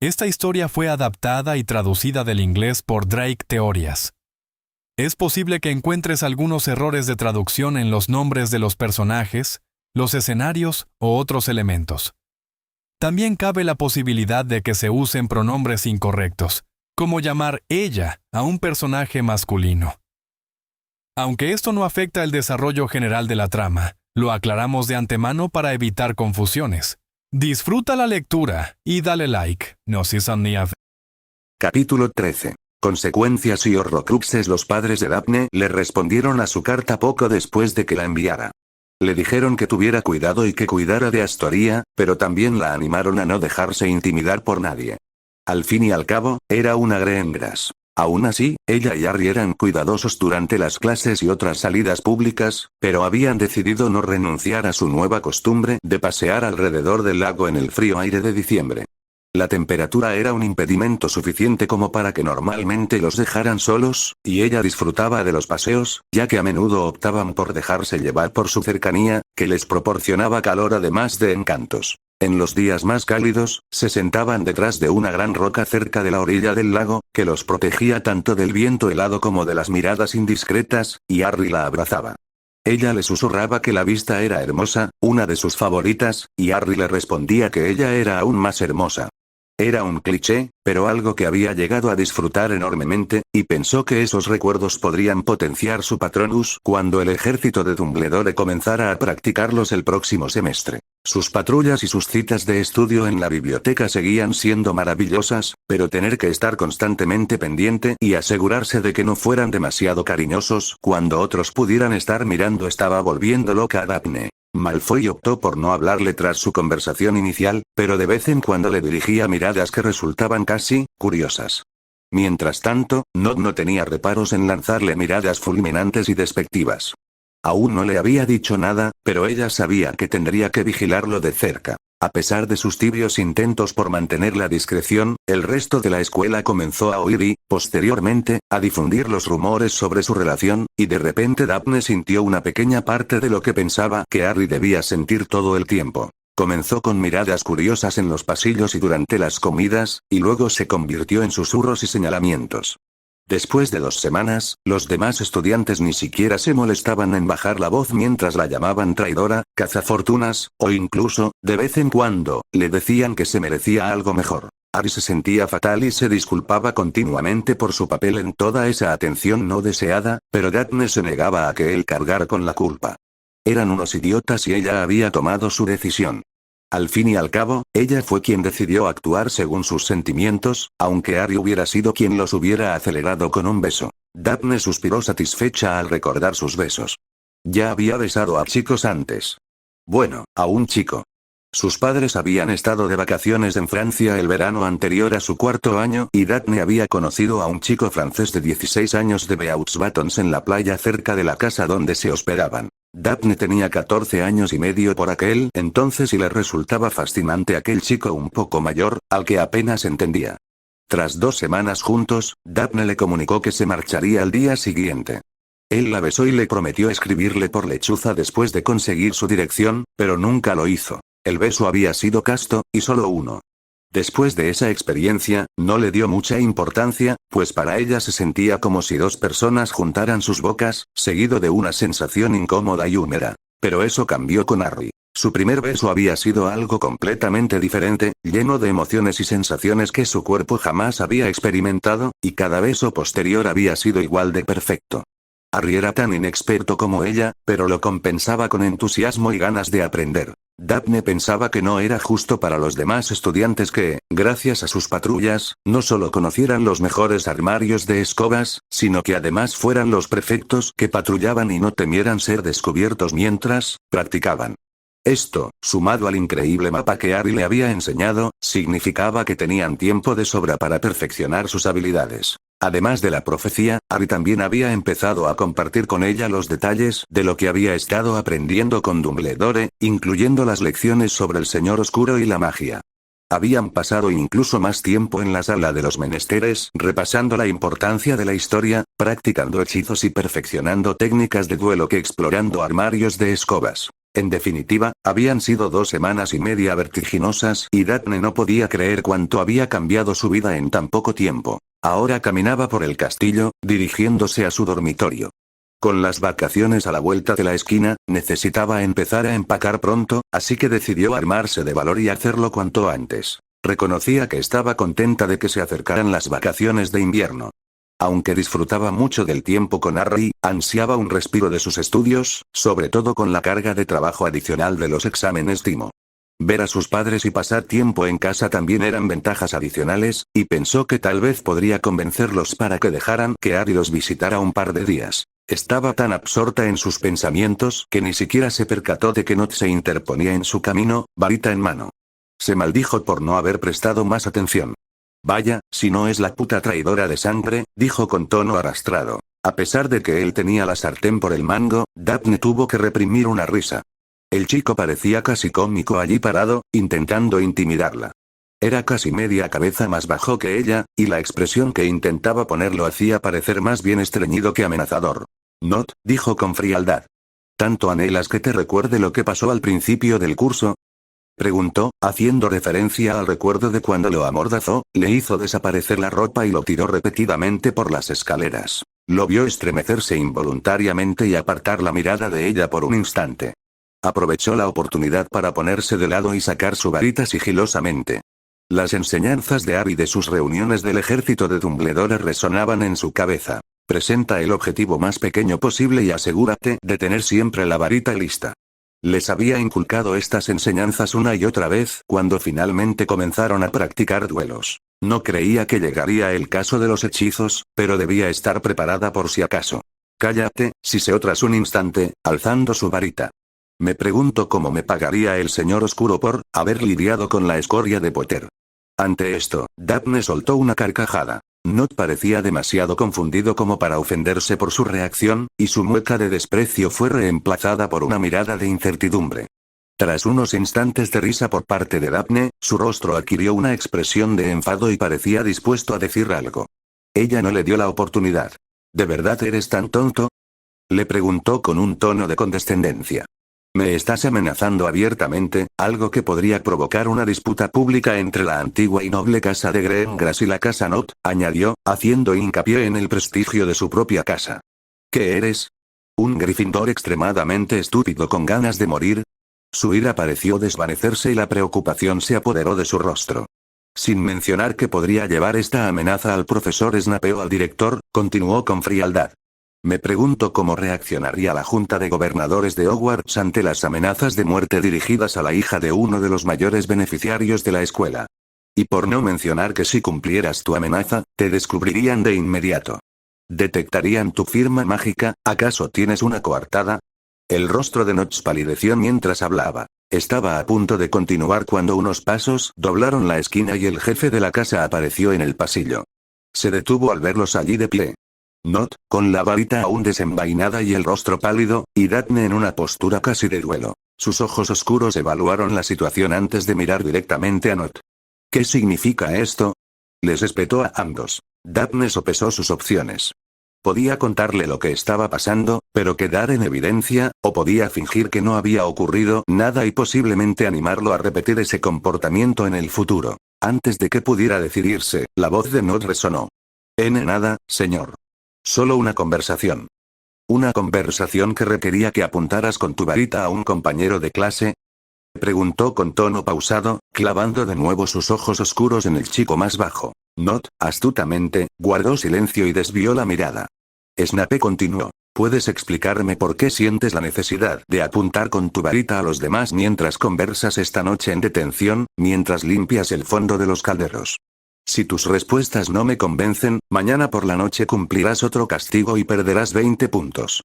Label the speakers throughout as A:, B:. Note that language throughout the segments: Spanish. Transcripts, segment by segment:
A: Esta historia fue adaptada y traducida del inglés por Drake Teorias. Es posible que encuentres algunos errores de traducción en los nombres de los personajes, los escenarios o otros elementos. También cabe la posibilidad de que se usen pronombres incorrectos, como llamar ella a un personaje masculino. Aunque esto no afecta el desarrollo general de la trama, lo aclaramos de antemano para evitar confusiones. Disfruta la lectura y dale like. No si son ni a...
B: Capítulo 13. Consecuencias y horrocruxes. Los padres de Daphne le respondieron a su carta poco después de que la enviara. Le dijeron que tuviera cuidado y que cuidara de Astoria, pero también la animaron a no dejarse intimidar por nadie. Al fin y al cabo, era una Greengrass. Aún así, ella y Harry eran cuidadosos durante las clases y otras salidas públicas, pero habían decidido no renunciar a su nueva costumbre de pasear alrededor del lago en el frío aire de diciembre. La temperatura era un impedimento suficiente como para que normalmente los dejaran solos, y ella disfrutaba de los paseos, ya que a menudo optaban por dejarse llevar por su cercanía, que les proporcionaba calor además de encantos. En los días más cálidos, se sentaban detrás de una gran roca cerca de la orilla del lago, que los protegía tanto del viento helado como de las miradas indiscretas, y Harry la abrazaba. Ella le susurraba que la vista era hermosa, una de sus favoritas, y Harry le respondía que ella era aún más hermosa. Era un cliché, pero algo que había llegado a disfrutar enormemente, y pensó que esos recuerdos podrían potenciar su Patronus cuando el ejército de Dumbledore comenzara a practicarlos el próximo semestre. Sus patrullas y sus citas de estudio en la biblioteca seguían siendo maravillosas, pero tener que estar constantemente pendiente y asegurarse de que no fueran demasiado cariñosos cuando otros pudieran estar mirando estaba volviendo loca a Daphne. Malfoy optó por no hablarle tras su conversación inicial, pero de vez en cuando le dirigía miradas que resultaban casi curiosas. Mientras tanto, Nod no tenía reparos en lanzarle miradas fulminantes y despectivas. Aún no le había dicho nada, pero ella sabía que tendría que vigilarlo de cerca. A pesar de sus tibios intentos por mantener la discreción, el resto de la escuela comenzó a oír y, posteriormente, a difundir los rumores sobre su relación, y de repente Daphne sintió una pequeña parte de lo que pensaba que Harry debía sentir todo el tiempo. Comenzó con miradas curiosas en los pasillos y durante las comidas, y luego se convirtió en susurros y señalamientos. Después de 2 semanas, los demás estudiantes ni siquiera se molestaban en bajar la voz mientras la llamaban traidora, cazafortunas, o incluso, de vez en cuando, le decían que se merecía algo mejor. Harry se sentía fatal y se disculpaba continuamente por su papel en toda esa atención no deseada, pero Daphne se negaba a que él cargara con la culpa. Eran unos idiotas y ella había tomado su decisión. Al fin y al cabo, ella fue quien decidió actuar según sus sentimientos, aunque Harry hubiera sido quien los hubiera acelerado con un beso. Daphne suspiró satisfecha al recordar sus besos. Ya había besado a chicos antes. Bueno, a un chico. Sus padres habían estado de vacaciones en Francia el verano anterior a su 4º año y Daphne había conocido a un chico francés de 16 años de Beauxbatons en la playa cerca de la casa donde se hospedaban. Daphne tenía 14 años y medio por aquel entonces y le resultaba fascinante aquel chico un poco mayor, al que apenas entendía. Tras 2 semanas juntos, Daphne le comunicó que se marcharía al día siguiente. Él la besó y le prometió escribirle por lechuza después de conseguir su dirección, pero nunca lo hizo. El beso había sido casto, y solo uno. Después de esa experiencia, no le dio mucha importancia, pues para ella se sentía como si 2 personas juntaran sus bocas, seguido de una sensación incómoda y húmeda. Pero eso cambió con Harry. Su primer beso había sido algo completamente diferente, lleno de emociones y sensaciones que su cuerpo jamás había experimentado, y cada beso posterior había sido igual de perfecto. Harry era tan inexperto como ella, pero lo compensaba con entusiasmo y ganas de aprender. Daphne pensaba que no era justo para los demás estudiantes que, gracias a sus patrullas, no solo conocieran los mejores armarios de escobas, sino que además fueran los prefectos que patrullaban y no temieran ser descubiertos mientras practicaban. Esto, sumado al increíble mapa que Harry le había enseñado, significaba que tenían tiempo de sobra para perfeccionar sus habilidades. Además de la profecía, Harry también había empezado a compartir con ella los detalles de lo que había estado aprendiendo con Dumbledore, incluyendo las lecciones sobre el Señor Oscuro y la magia. Habían pasado incluso más tiempo en la sala de los menesteres, repasando la importancia de la historia, practicando hechizos y perfeccionando técnicas de duelo que explorando armarios de escobas. En definitiva, habían sido 2 semanas y media vertiginosas y Daphne no podía creer cuánto había cambiado su vida en tan poco tiempo. Ahora caminaba por el castillo, dirigiéndose a su dormitorio. Con las vacaciones a la vuelta de la esquina, necesitaba empezar a empacar pronto, así que decidió armarse de valor y hacerlo cuanto antes. Reconocía que estaba contenta de que se acercaran las vacaciones de invierno. Aunque disfrutaba mucho del tiempo con Harry, ansiaba un respiro de sus estudios, sobre todo con la carga de trabajo adicional de los exámenes Timo. Ver a sus padres y pasar tiempo en casa también eran ventajas adicionales, y pensó que tal vez podría convencerlos para que dejaran que Harry los visitara un par de días. Estaba tan absorta en sus pensamientos que ni siquiera se percató de que Nott se interponía en su camino, varita en mano. Se maldijo por no haber prestado más atención. Vaya, si no es la puta traidora de sangre, dijo con tono arrastrado. A pesar de que él tenía la sartén por el mango, Daphne tuvo que reprimir una risa. El chico parecía casi cómico allí parado, intentando intimidarla. Era casi media cabeza más bajo que ella, y la expresión que intentaba poner lo hacía parecer más bien estreñido que amenazador. Nott, dijo con frialdad. ¿Tanto anhelas que te recuerde lo que pasó al principio del curso? Preguntó, haciendo referencia al recuerdo de cuando lo amordazó, le hizo desaparecer la ropa y lo tiró repetidamente por las escaleras. Lo vio estremecerse involuntariamente y apartar la mirada de ella por un instante. Aprovechó la oportunidad para ponerse de lado y sacar su varita sigilosamente. Las enseñanzas de Harry de sus reuniones del ejército de Dumbledore resonaban en su cabeza. Presenta el objetivo más pequeño posible y asegúrate de tener siempre la varita lista. Les había inculcado estas enseñanzas una y otra vez cuando finalmente comenzaron a practicar duelos. No creía que llegaría el caso de los hechizos, pero debía estar preparada por si acaso. Cállate, siseó tras un instante, alzando su varita. Me pregunto cómo me pagaría el señor oscuro por haber lidiado con la escoria de Potter. Ante esto, Daphne soltó una carcajada. Nott parecía demasiado confundido como para ofenderse por su reacción, y su mueca de desprecio fue reemplazada por una mirada de incertidumbre. Tras unos instantes de risa por parte de Daphne, su rostro adquirió una expresión de enfado y parecía dispuesto a decir algo. Ella no le dio la oportunidad. ¿De verdad eres tan tonto?, le preguntó con un tono de condescendencia. Me estás amenazando abiertamente, algo que podría provocar una disputa pública entre la antigua y noble casa de Grimglass y la casa Nott, añadió, haciendo hincapié en el prestigio de su propia casa. ¿Qué eres? ¿Un Gryffindor extremadamente estúpido con ganas de morir? Su ira pareció desvanecerse y la preocupación se apoderó de su rostro. Sin mencionar que podría llevar esta amenaza al profesor Snape o al director, continuó con frialdad. Me pregunto cómo reaccionaría la Junta de Gobernadores de Hogwarts ante las amenazas de muerte dirigidas a la hija de uno de los mayores beneficiarios de la escuela. Y por no mencionar que si cumplieras tu amenaza, te descubrirían de inmediato. ¿Detectarían tu firma mágica? ¿Acaso tienes una coartada? El rostro de Nott palideció mientras hablaba. Estaba a punto de continuar cuando unos pasos doblaron la esquina y el jefe de la casa apareció en el pasillo. Se detuvo al verlos allí de pie. Nott, con la varita aún desenvainada y el rostro pálido, y Daphne en una postura casi de duelo. Sus ojos oscuros evaluaron la situación antes de mirar directamente a Nott. ¿Qué significa esto?, les espetó a ambos. Daphne sopesó sus opciones. Podía contarle lo que estaba pasando, pero quedar en evidencia, o podía fingir que no había ocurrido nada y posiblemente animarlo a repetir ese comportamiento en el futuro. Antes de que pudiera decidirse, la voz de Nott resonó. Nada, señor. Solo una conversación. ¿Una conversación que requería que apuntaras con tu varita a un compañero de clase?, preguntó con tono pausado, clavando de nuevo sus ojos oscuros en el chico más bajo. Nott, astutamente, guardó silencio y desvió la mirada. Snape continuó. ¿Puedes explicarme por qué sientes la necesidad de apuntar con tu varita a los demás mientras conversas esta noche en detención, mientras limpias el fondo de los calderos? Si tus respuestas no me convencen, mañana por la noche cumplirás otro castigo y perderás 20 puntos.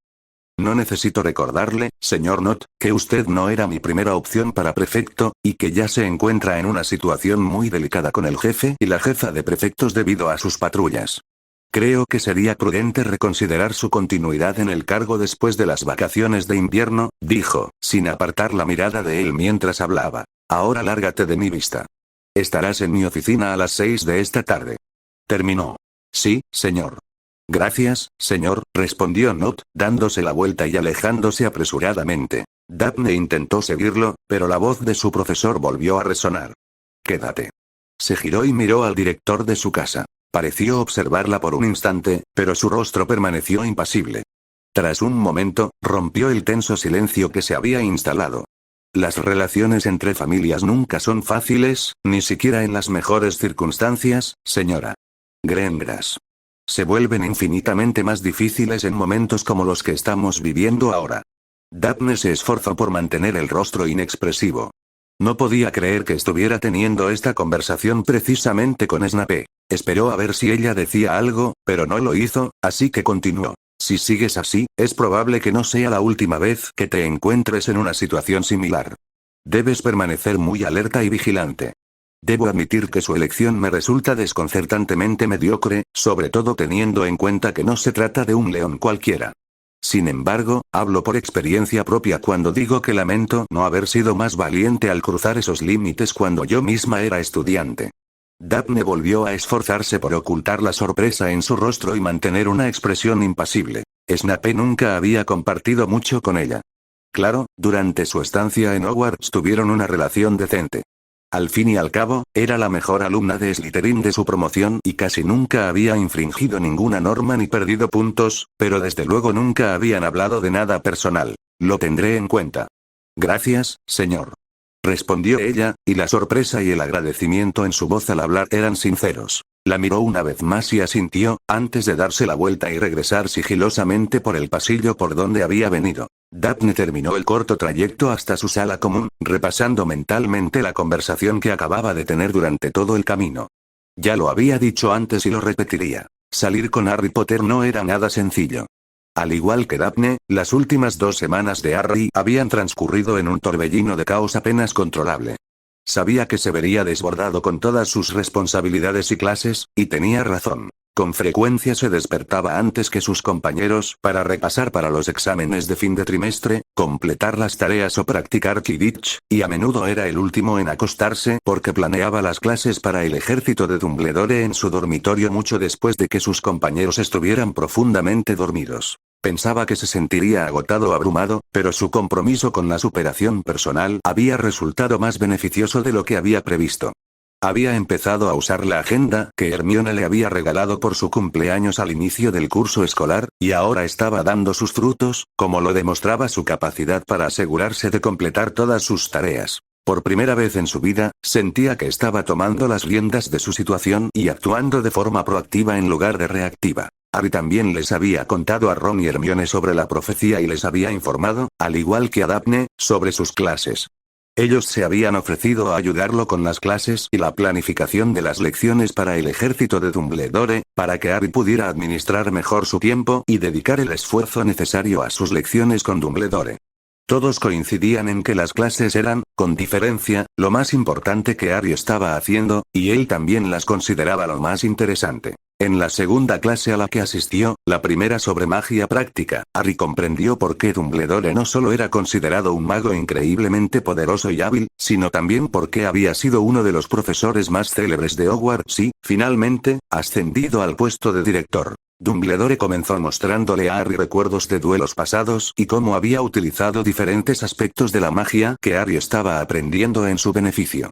B: No necesito recordarle, señor Nott, que usted no era mi primera opción para prefecto, y que ya se encuentra en una situación muy delicada con el jefe y la jefa de prefectos debido a sus patrullas. Creo que sería prudente reconsiderar su continuidad en el cargo después de las vacaciones de invierno, dijo, sin apartar la mirada de él mientras hablaba. Ahora lárgate de mi vista. Estarás en mi oficina a las 6 de esta tarde. Terminó. Sí, señor. Gracias, señor, respondió Nott, dándose la vuelta y alejándose apresuradamente. Daphne intentó seguirlo, pero la voz de su profesor volvió a resonar. «Quédate». Se giró y miró al director de su casa. Pareció observarla por un instante, pero su rostro permaneció impasible. Tras un momento, rompió el tenso silencio que se había instalado. Las relaciones entre familias nunca son fáciles, ni siquiera en las mejores circunstancias, señora Greengrass. Se vuelven infinitamente más difíciles en momentos como los que estamos viviendo ahora. Daphne se esforzó por mantener el rostro inexpresivo. No podía creer que estuviera teniendo esta conversación precisamente con Snape. Esperó a ver si ella decía algo, pero no lo hizo, así que continuó. Si sigues así, es probable que no sea la última vez que te encuentres en una situación similar. Debes permanecer muy alerta y vigilante. Debo admitir que su elección me resulta desconcertantemente mediocre, sobre todo teniendo en cuenta que no se trata de un león cualquiera. Sin embargo, hablo por experiencia propia cuando digo que lamento no haber sido más valiente al cruzar esos límites cuando yo misma era estudiante. Daphne volvió a esforzarse por ocultar la sorpresa en su rostro y mantener una expresión impasible. Snape nunca había compartido mucho con ella. Claro, durante su estancia en Hogwarts tuvieron una relación decente. Al fin y al cabo, era la mejor alumna de Slytherin de su promoción y casi nunca había infringido ninguna norma ni perdido puntos, pero desde luego nunca habían hablado de nada personal. Lo tendré en cuenta. Gracias, señor. Respondió ella, y la sorpresa y el agradecimiento en su voz al hablar eran sinceros. La miró una vez más y asintió, antes de darse la vuelta y regresar sigilosamente por el pasillo por donde había venido. Daphne terminó el corto trayecto hasta su sala común, repasando mentalmente la conversación que acababa de tener durante todo el camino. Ya lo había dicho antes y lo repetiría. Salir con Harry Potter no era nada sencillo. Al igual que Daphne, las últimas 2 semanas de Harry habían transcurrido en un torbellino de caos apenas controlable. Sabía que se vería desbordado con todas sus responsabilidades y clases, y tenía razón. Con frecuencia se despertaba antes que sus compañeros para repasar para los exámenes de fin de trimestre, completar las tareas o practicar Quidditch, y a menudo era el último en acostarse porque planeaba las clases para el ejército de Dumbledore en su dormitorio mucho después de que sus compañeros estuvieran profundamente dormidos. Pensaba que se sentiría agotado o abrumado, pero su compromiso con la superación personal había resultado más beneficioso de lo que había previsto. Había empezado a usar la agenda que Hermione le había regalado por su cumpleaños al inicio del curso escolar, y ahora estaba dando sus frutos, como lo demostraba su capacidad para asegurarse de completar todas sus tareas. Por primera vez en su vida, sentía que estaba tomando las riendas de su situación y actuando de forma proactiva en lugar de reactiva. Harry también les había contado a Ron y Hermione sobre la profecía y les había informado, al igual que a Daphne, sobre sus clases. Ellos se habían ofrecido a ayudarlo con las clases y la planificación de las lecciones para el ejército de Dumbledore, para que Harry pudiera administrar mejor su tiempo y dedicar el esfuerzo necesario a sus lecciones con Dumbledore. Todos coincidían en que las clases eran, con diferencia, lo más importante que Harry estaba haciendo, y él también las consideraba lo más interesante. En la segunda clase a la que asistió, la primera sobre magia práctica, Harry comprendió por qué Dumbledore no solo era considerado un mago increíblemente poderoso y hábil, sino también por qué había sido uno de los profesores más célebres de Hogwarts y, finalmente, ascendido al puesto de director. Dumbledore comenzó mostrándole a Harry recuerdos de duelos pasados y cómo había utilizado diferentes aspectos de la magia que Harry estaba aprendiendo en su beneficio.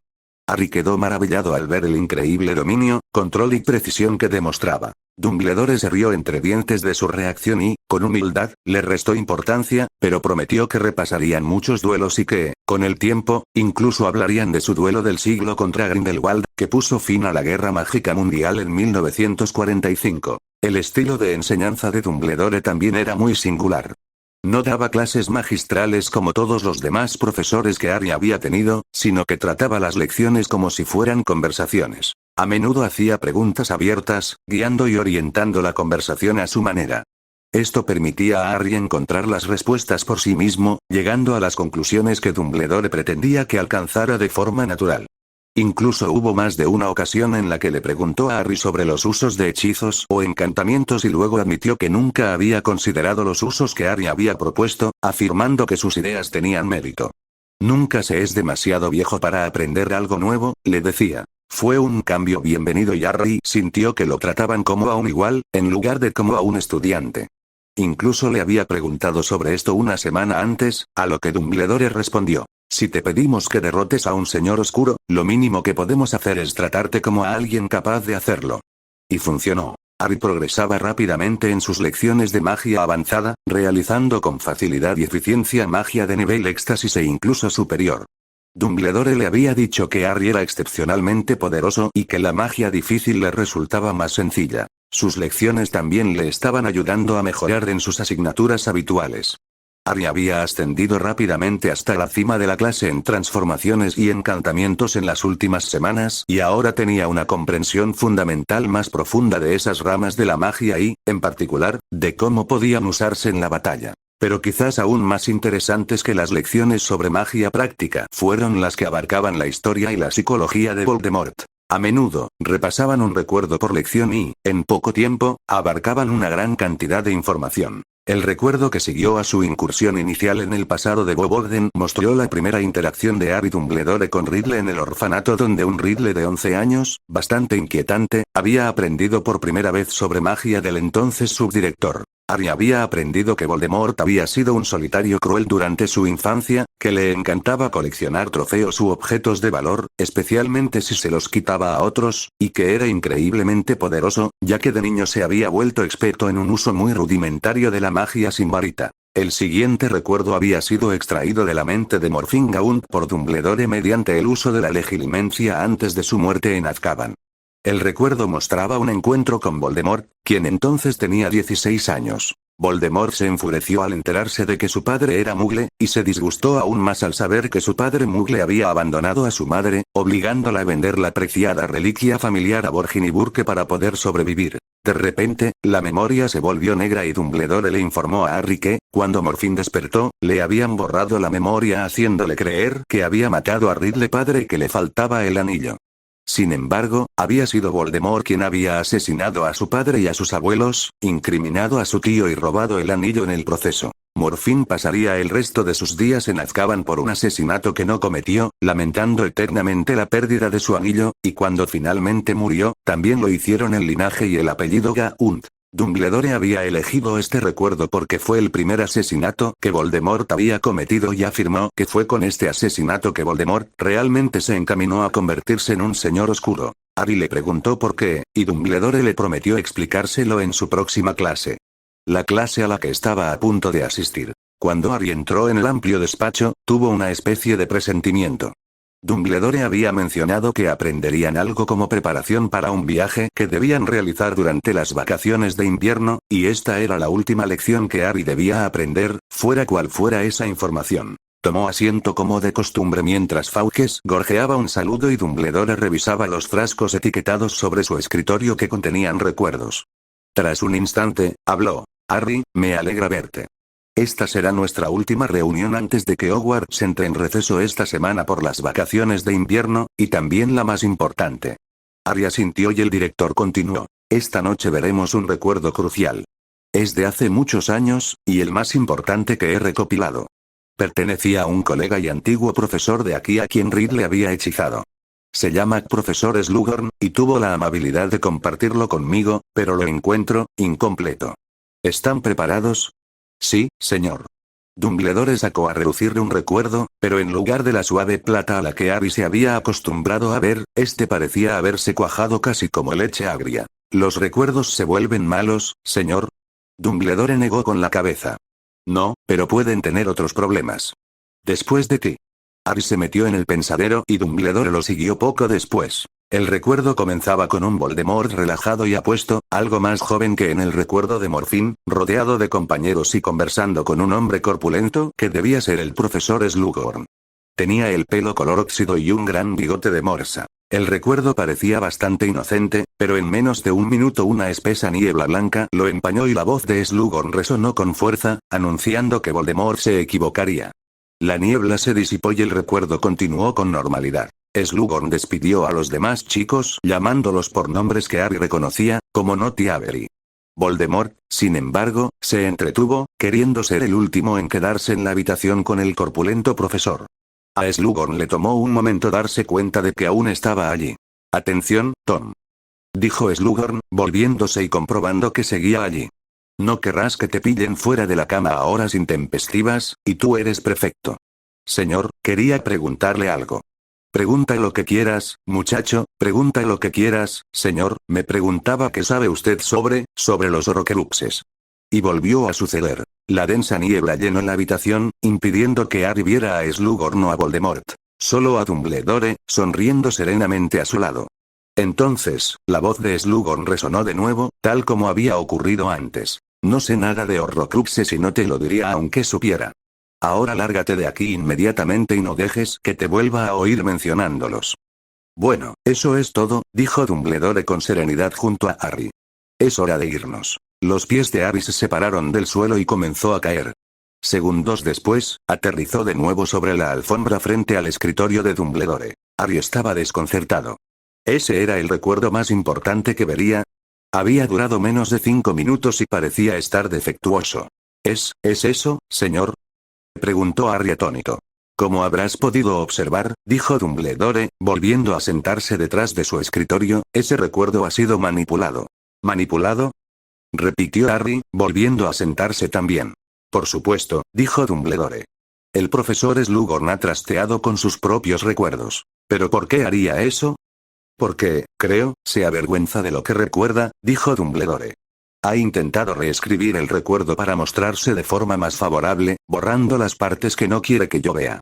B: Harry quedó maravillado al ver el increíble dominio, control y precisión que demostraba. Dumbledore se rió entre dientes de su reacción y, con humildad, le restó importancia, pero prometió que repasarían muchos duelos y que, con el tiempo, incluso hablarían de su duelo del siglo contra Grindelwald, que puso fin a la Guerra Mágica Mundial en 1945. El estilo de enseñanza de Dumbledore también era muy singular. No daba clases magistrales como todos los demás profesores que Harry había tenido, sino que trataba las lecciones como si fueran conversaciones. A menudo hacía preguntas abiertas, guiando y orientando la conversación a su manera. Esto permitía a Harry encontrar las respuestas por sí mismo, llegando a las conclusiones que Dumbledore pretendía que alcanzara de forma natural. Incluso hubo más de una ocasión en la que le preguntó a Harry sobre los usos de hechizos o encantamientos y luego admitió que nunca había considerado los usos que Harry había propuesto, afirmando que sus ideas tenían mérito. Nunca se es demasiado viejo para aprender algo nuevo, le decía. Fue un cambio bienvenido y Harry sintió que lo trataban como a un igual, en lugar de como a un estudiante. Incluso le había preguntado sobre esto una semana antes, a lo que Dumbledore respondió: si te pedimos que derrotes a un señor oscuro, lo mínimo que podemos hacer es tratarte como a alguien capaz de hacerlo. Y funcionó. Harry progresaba rápidamente en sus lecciones de magia avanzada, realizando con facilidad y eficiencia magia de nivel éxtasis e incluso superior. Dumbledore le había dicho que Harry era excepcionalmente poderoso y que la magia difícil le resultaba más sencilla. Sus lecciones también le estaban ayudando a mejorar en sus asignaturas habituales. Harry había ascendido rápidamente hasta la cima de la clase en transformaciones y encantamientos en las últimas semanas y ahora tenía una comprensión fundamental más profunda de esas ramas de la magia y, en particular, de cómo podían usarse en la batalla. Pero quizás aún más interesantes que las lecciones sobre magia práctica fueron las que abarcaban la historia y la psicología de Voldemort. A menudo, repasaban un recuerdo por lección y, en poco tiempo, abarcaban una gran cantidad de información. El recuerdo que siguió a su incursión inicial en el pasado de Bob Ogden mostró la primera interacción de Harry Dumbledore con Riddle en el orfanato, donde un Riddle de 11 años, bastante inquietante, había aprendido por primera vez sobre magia del entonces subdirector. Harry había aprendido que Voldemort había sido un solitario cruel durante su infancia, que le encantaba coleccionar trofeos u objetos de valor, especialmente si se los quitaba a otros, y que era increíblemente poderoso, ya que de niño se había vuelto experto en un uso muy rudimentario de la magia sin varita. El siguiente recuerdo había sido extraído de la mente de Morfin Gaunt por Dumbledore mediante el uso de la legilimencia antes de su muerte en Azkaban. El recuerdo mostraba un encuentro con Voldemort, quien entonces tenía 16 años. Voldemort se enfureció al enterarse de que su padre era Muggle, y se disgustó aún más al saber que su padre Muggle había abandonado a su madre, obligándola a vender la preciada reliquia familiar a Borgin y Burke para poder sobrevivir. De repente, la memoria se volvió negra y Dumbledore le informó a Harry que, cuando Morfin despertó, le habían borrado la memoria haciéndole creer que había matado a Riddle padre y que le faltaba el anillo. Sin embargo, había sido Voldemort quien había asesinado a su padre y a sus abuelos, incriminado a su tío y robado el anillo en el proceso. Morfin pasaría el resto de sus días en Azkaban por un asesinato que no cometió, lamentando eternamente la pérdida de su anillo, y cuando finalmente murió, también lo hicieron el linaje y el apellido Gaunt. Dumbledore había elegido este recuerdo porque fue el primer asesinato que Voldemort había cometido y afirmó que fue con este asesinato que Voldemort realmente se encaminó a convertirse en un señor oscuro. Harry le preguntó por qué, y Dumbledore le prometió explicárselo en su próxima clase. La clase a la que estaba a punto de asistir. Cuando Harry entró en el amplio despacho, tuvo una especie de presentimiento. Dumbledore había mencionado que aprenderían algo como preparación para un viaje que debían realizar durante las vacaciones de invierno, y esta era la última lección que Harry debía aprender, fuera cual fuera esa información. Tomó asiento como de costumbre mientras Fawkes gorjeaba un saludo y Dumbledore revisaba los frascos etiquetados sobre su escritorio que contenían recuerdos. Tras un instante, habló: Harry, me alegra verte. Esta será nuestra última reunión antes de que Hogwarts entre en receso esta semana por las vacaciones de invierno, y también la más importante. Harry asintió y el director continuó: esta noche veremos un recuerdo crucial. Es de hace muchos años, y el más importante que he recopilado. Pertenecía a un colega y antiguo profesor de aquí a quien Riddle había hechizado. Se llama Profesor Slughorn, y tuvo la amabilidad de compartirlo conmigo, pero lo encuentro incompleto. ¿Están preparados? Sí, señor. Dumbledore sacó a relucir un recuerdo, pero en lugar de la suave plata a la que Harry se había acostumbrado a ver, este parecía haberse cuajado casi como leche agria. ¿Los recuerdos se vuelven malos, señor? Dumbledore negó con la cabeza. No, pero pueden tener otros problemas. Después de ti. Harry se metió en el pensadero y Dumbledore lo siguió poco después. El recuerdo comenzaba con un Voldemort relajado y apuesto, algo más joven que en el recuerdo de Morfin, rodeado de compañeros y conversando con un hombre corpulento que debía ser el profesor Slughorn. Tenía el pelo color óxido y un gran bigote de morsa. El recuerdo parecía bastante inocente, pero en menos de un minuto una espesa niebla blanca lo empañó y la voz de Slughorn resonó con fuerza, anunciando que Voldemort se equivocaría. La niebla se disipó y el recuerdo continuó con normalidad. Slughorn despidió a los demás chicos llamándolos por nombres que Harry reconocía, como Not y Avery. Voldemort, sin embargo, se entretuvo, queriendo ser el último en quedarse en la habitación con el corpulento profesor. A Slughorn le tomó un momento darse cuenta de que aún estaba allí. «Atención, Tom», dijo Slughorn, volviéndose y comprobando que seguía allí. No querrás que te pillen fuera de la cama a horas intempestivas, y tú eres prefecto. Señor, quería preguntarle algo. Pregunta lo que quieras, muchacho, pregunta lo que quieras, señor, me preguntaba qué sabe usted sobre los Horrocruxes. Y volvió a suceder. La densa niebla llenó la habitación, impidiendo que Harry viera a Slughorn o a Voldemort. Solo a Dumbledore, sonriendo serenamente a su lado. Entonces, la voz de Slughorn resonó de nuevo, tal como había ocurrido antes. No sé nada de Horrocruxes y no te lo diría aunque supiera. Ahora lárgate de aquí inmediatamente y no dejes que te vuelva a oír mencionándolos. Bueno, eso es todo, dijo Dumbledore con serenidad junto a Harry. Es hora de irnos. Los pies de Harry se separaron del suelo y comenzó a caer. Segundos después, aterrizó de nuevo sobre la alfombra frente al escritorio de Dumbledore. Harry estaba desconcertado. ¿Ese era el recuerdo más importante que vería? Había durado menos de 5 minutos y parecía estar defectuoso. ¿Es eso, señor?, preguntó Harry atónito. Como habrás podido observar, dijo Dumbledore, volviendo a sentarse detrás de su escritorio, ese recuerdo ha sido manipulado. ¿Manipulado?, repitió Harry, volviendo a sentarse también. Por supuesto, dijo Dumbledore. El profesor Slughorn ha trasteado con sus propios recuerdos. ¿Pero por qué haría eso? Porque, creo, se avergüenza de lo que recuerda, dijo Dumbledore. Ha intentado reescribir el recuerdo para mostrarse de forma más favorable, borrando las partes que no quiere que yo vea.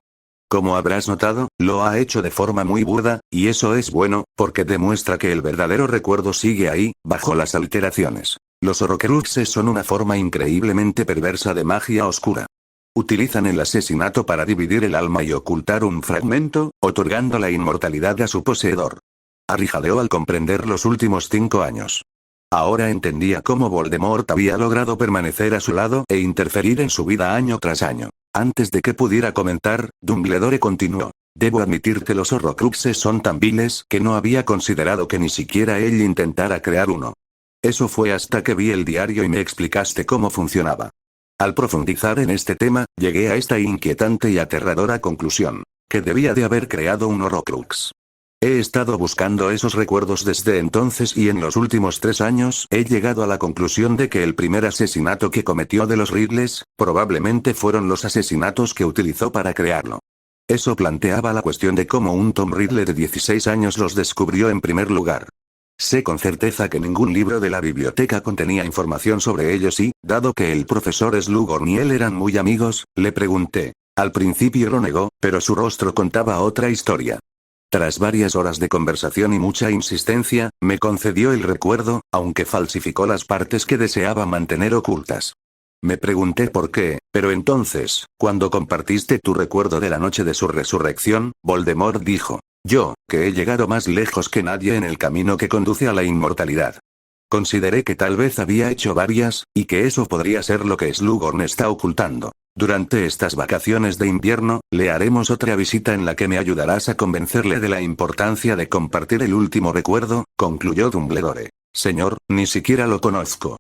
B: Como habrás notado, lo ha hecho de forma muy burda, y eso es bueno, porque demuestra que el verdadero recuerdo sigue ahí, bajo las alteraciones. Los Horrocruxes son una forma increíblemente perversa de magia oscura. Utilizan el asesinato para dividir el alma y ocultar un fragmento, otorgando la inmortalidad a su poseedor. Harry jadeó al comprender los últimos 5 años. Ahora entendía cómo Voldemort había logrado permanecer a su lado e interferir en su vida año tras año. Antes de que pudiera comentar, Dumbledore continuó. Debo admitir que los Horrocruxes son tan viles que no había considerado que ni siquiera él intentara crear uno. Eso fue hasta que vi el diario y me explicaste cómo funcionaba. Al profundizar en este tema, llegué a esta inquietante y aterradora conclusión. Que debía de haber creado un Horrocrux. He estado buscando esos recuerdos desde entonces y en los últimos 3 años he llegado a la conclusión de que el primer asesinato que cometió de los Riddles, probablemente fueron los asesinatos que utilizó para crearlo. Eso planteaba la cuestión de cómo un Tom Riddle de 16 años los descubrió en primer lugar. Sé con certeza que ningún libro de la biblioteca contenía información sobre ellos y, dado que el profesor Slughorn y él eran muy amigos, le pregunté. Al principio lo negó, pero su rostro contaba otra historia. Tras varias horas de conversación y mucha insistencia, me concedió el recuerdo, aunque falsificó las partes que deseaba mantener ocultas. Me pregunté por qué, pero entonces, cuando compartiste tu recuerdo de la noche de su resurrección, Voldemort dijo, yo, que he llegado más lejos que nadie en el camino que conduce a la inmortalidad. Consideré que tal vez había hecho varias, y que eso podría ser lo que Slughorn está ocultando. Durante estas vacaciones de invierno, le haremos otra visita en la que me ayudarás a convencerle de la importancia de compartir el último recuerdo, concluyó Dumbledore. Señor, ni siquiera lo conozco.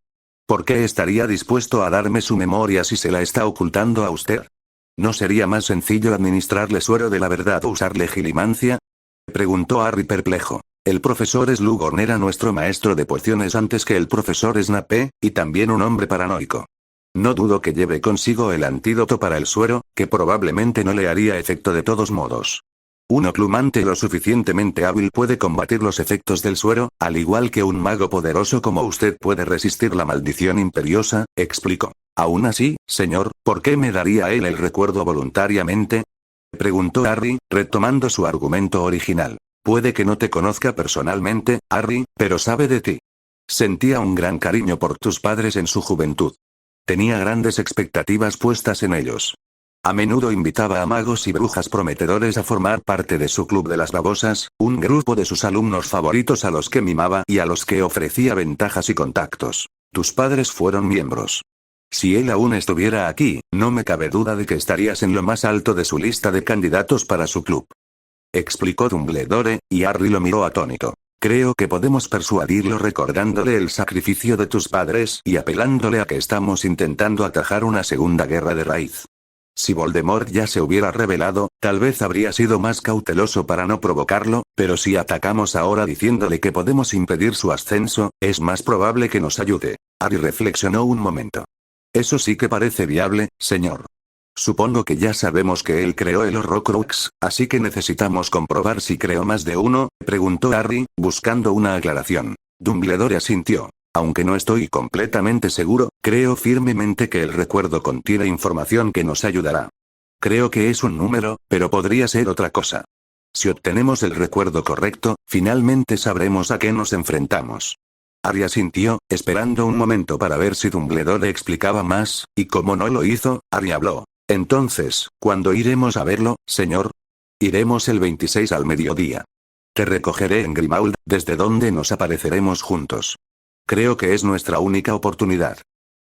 B: ¿Por qué estaría dispuesto a darme su memoria si se la está ocultando a usted? ¿No sería más sencillo administrarle suero de la verdad o usarle gilimancia?, preguntó Harry perplejo. El profesor Slughorn era nuestro maestro de pociones antes que el profesor Snape, y también un hombre paranoico. No dudo que lleve consigo el antídoto para el suero, que probablemente no le haría efecto de todos modos. Un oclumante lo suficientemente hábil puede combatir los efectos del suero, al igual que un mago poderoso como usted puede resistir la maldición imperiosa, explicó. Aún así, señor, ¿por qué me daría él el recuerdo voluntariamente?, preguntó Harry, retomando su argumento original. Puede que no te conozca personalmente, Harry, pero sabe de ti. Sentía un gran cariño por tus padres en su juventud. Tenía grandes expectativas puestas en ellos. A menudo invitaba a magos y brujas prometedores a formar parte de su club de las babosas, un grupo de sus alumnos favoritos a los que mimaba y a los que ofrecía ventajas y contactos. Tus padres fueron miembros. Si él aún estuviera aquí, no me cabe duda de que estarías en lo más alto de su lista de candidatos para su club. Explicó Dumbledore, y Harry lo miró atónito. Creo que podemos persuadirlo recordándole el sacrificio de tus padres y apelándole a que estamos intentando atajar una segunda guerra de raíz. Si Voldemort ya se hubiera revelado, tal vez habría sido más cauteloso para no provocarlo, pero si atacamos ahora diciéndole que podemos impedir su ascenso, es más probable que nos ayude. Harry reflexionó un momento. Eso sí que parece viable, señor. Supongo que ya sabemos que él creó el Horrocrux, así que necesitamos comprobar si creó más de uno, preguntó Harry, buscando una aclaración. Dumbledore asintió. Aunque no estoy completamente seguro, creo firmemente que el recuerdo contiene información que nos ayudará. Creo que es un número, pero podría ser otra cosa. Si obtenemos el recuerdo correcto, finalmente sabremos a qué nos enfrentamos. Harry asintió, esperando un momento para ver si Dumbledore explicaba más, y como no lo hizo, Harry habló. Entonces, ¿cuándo iremos a verlo, señor? Iremos el 26 al mediodía. Te recogeré en Grimmauld, desde donde nos apareceremos juntos. Creo que es nuestra única oportunidad.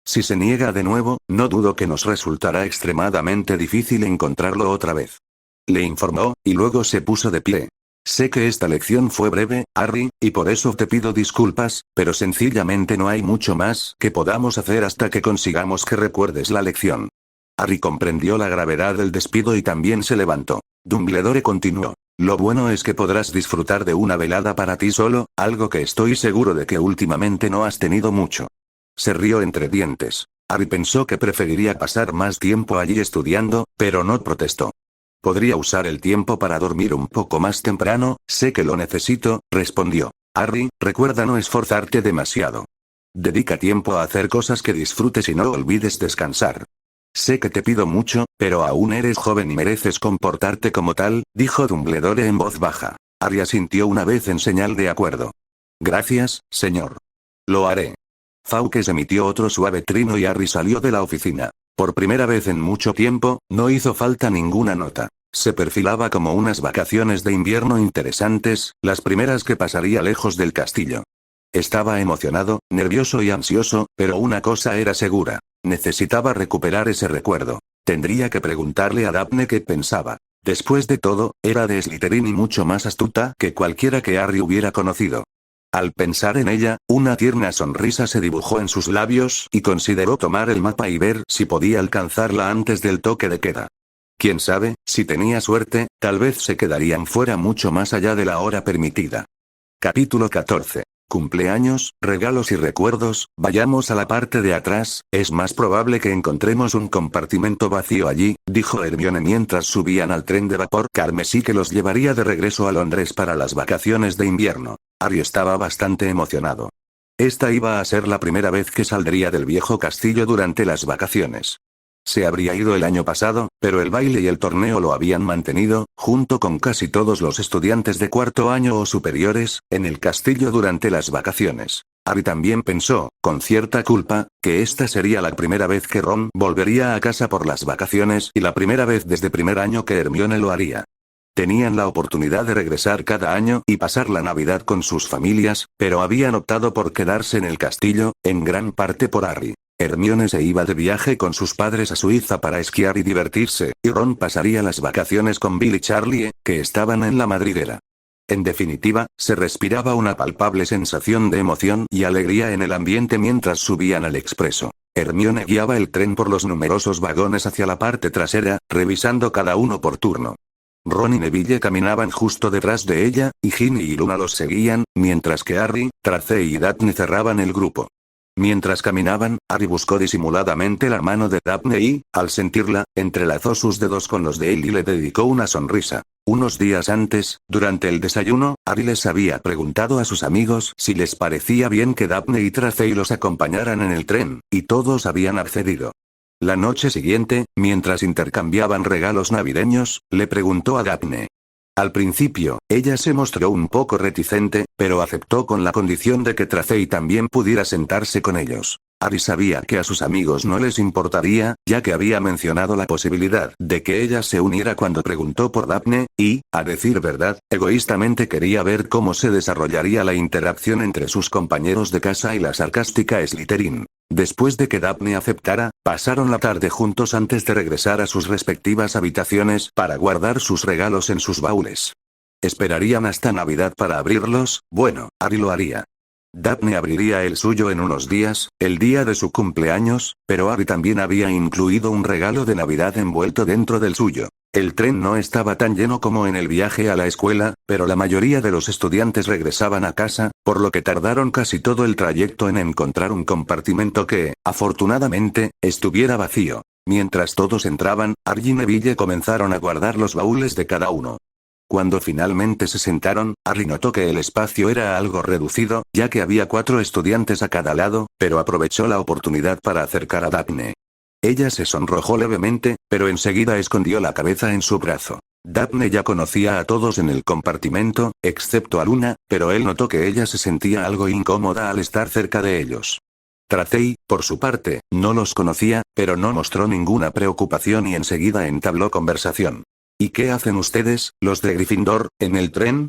B: Si se niega de nuevo, no dudo que nos resultará extremadamente difícil encontrarlo otra vez. Le informó, y luego se puso de pie. Sé que esta lección fue breve, Harry, y por eso te pido disculpas, pero sencillamente no hay mucho más que podamos hacer hasta que consigamos que recuerdes la lección. Harry comprendió la gravedad del despido y también se levantó. Dumbledore continuó. Lo bueno es que podrás disfrutar de una velada para ti solo, algo que estoy seguro de que últimamente no has tenido mucho. Se rió entre dientes. Harry pensó que preferiría pasar más tiempo allí estudiando, pero no protestó. Podría usar el tiempo para dormir un poco más temprano, sé que lo necesito, respondió. Harry, recuerda no esforzarte demasiado. Dedica tiempo a hacer cosas que disfrutes y no olvides descansar. Sé que te pido mucho, pero aún eres joven y mereces comportarte como tal, dijo Dumbledore en voz baja. Harry asintió una vez en señal de acuerdo. Gracias, señor. Lo haré. Fawkes emitió otro suave trino y Harry salió de la oficina. Por primera vez en mucho tiempo, no hizo falta ninguna nota. Se perfilaba como unas vacaciones de invierno interesantes, las primeras que pasaría lejos del castillo. Estaba emocionado, nervioso y ansioso, pero una cosa era segura. Necesitaba recuperar ese recuerdo. Tendría que preguntarle a Daphne qué pensaba. Después de todo, era de Slytherin y mucho más astuta que cualquiera que Harry hubiera conocido. Al pensar en ella, una tierna sonrisa se dibujó en sus labios y consideró tomar el mapa y ver si podía alcanzarla antes del toque de queda. Quién sabe, si tenía suerte, tal vez se quedarían fuera mucho más allá de la hora permitida. Capítulo 14. Cumpleaños, regalos y recuerdos. Vayamos a la parte de atrás, es más probable que encontremos un compartimento vacío allí, dijo Hermione mientras subían al tren de vapor carmesí que los llevaría de regreso a Londres para las vacaciones de invierno. Harry estaba bastante emocionado. Esta iba a ser la primera vez que saldría del viejo castillo durante las vacaciones. Se habría ido el año pasado, pero el baile y el torneo lo habían mantenido, junto con casi todos los estudiantes de cuarto año o superiores, en el castillo durante las vacaciones. Harry también pensó, con cierta culpa, que esta sería la primera vez que Ron volvería a casa por las vacaciones y la primera vez desde primer año que Hermione lo haría. Tenían la oportunidad de regresar cada año y pasar la Navidad con sus familias, pero habían optado por quedarse en el castillo, en gran parte por Harry. Hermione se iba de viaje con sus padres a Suiza para esquiar y divertirse, y Ron pasaría las vacaciones con Bill y Charlie, que estaban en la madriguera. En definitiva, se respiraba una palpable sensación de emoción y alegría en el ambiente mientras subían al expreso. Hermione guiaba el tren por los numerosos vagones hacia la parte trasera, revisando cada uno por turno. Ron y Neville caminaban justo detrás de ella, y Ginny y Luna los seguían, mientras que Harry, Tracey y Daphne cerraban el grupo. Mientras caminaban, Harry buscó disimuladamente la mano de Daphne y, al sentirla, entrelazó sus dedos con los de él y le dedicó una sonrisa. Unos días antes, durante el desayuno, Harry les había preguntado a sus amigos si les parecía bien que Daphne y Tracey los acompañaran en el tren, y todos habían accedido. La noche siguiente, mientras intercambiaban regalos navideños, le preguntó a Daphne. Al principio, ella se mostró un poco reticente, pero aceptó con la condición de que Tracey también pudiera sentarse con ellos. Harry sabía que a sus amigos no les importaría, ya que había mencionado la posibilidad de que ella se uniera cuando preguntó por Daphne, y, a decir verdad, egoístamente quería ver cómo se desarrollaría la interacción entre sus compañeros de casa y la sarcástica Slytherin. Después de que Daphne aceptara, pasaron la tarde juntos antes de regresar a sus respectivas habitaciones para guardar sus regalos en sus baúles. ¿Esperarían hasta Navidad para abrirlos? Bueno, Harry lo haría. Daphne abriría el suyo en unos días, el día de su cumpleaños, pero Harry también había incluido un regalo de Navidad envuelto dentro del suyo. El tren no estaba tan lleno como en el viaje a la escuela, pero la mayoría de los estudiantes regresaban a casa, por lo que tardaron casi todo el trayecto en encontrar un compartimento que, afortunadamente, estuviera vacío. Mientras todos entraban, Harry y Neville comenzaron a guardar los baúles de cada uno. Cuando finalmente se sentaron, Harry notó que el espacio era algo reducido, ya que había 4 estudiantes a cada lado, pero aprovechó la oportunidad para acercar a Daphne. Ella se sonrojó levemente, pero enseguida escondió la cabeza en su brazo. Daphne ya conocía a todos en el compartimento, excepto a Luna, pero él notó que ella se sentía algo incómoda al estar cerca de ellos. Tracey, por su parte, no los conocía, pero no mostró ninguna preocupación y enseguida entabló conversación. ¿Y qué hacen ustedes, los de Gryffindor, en el tren?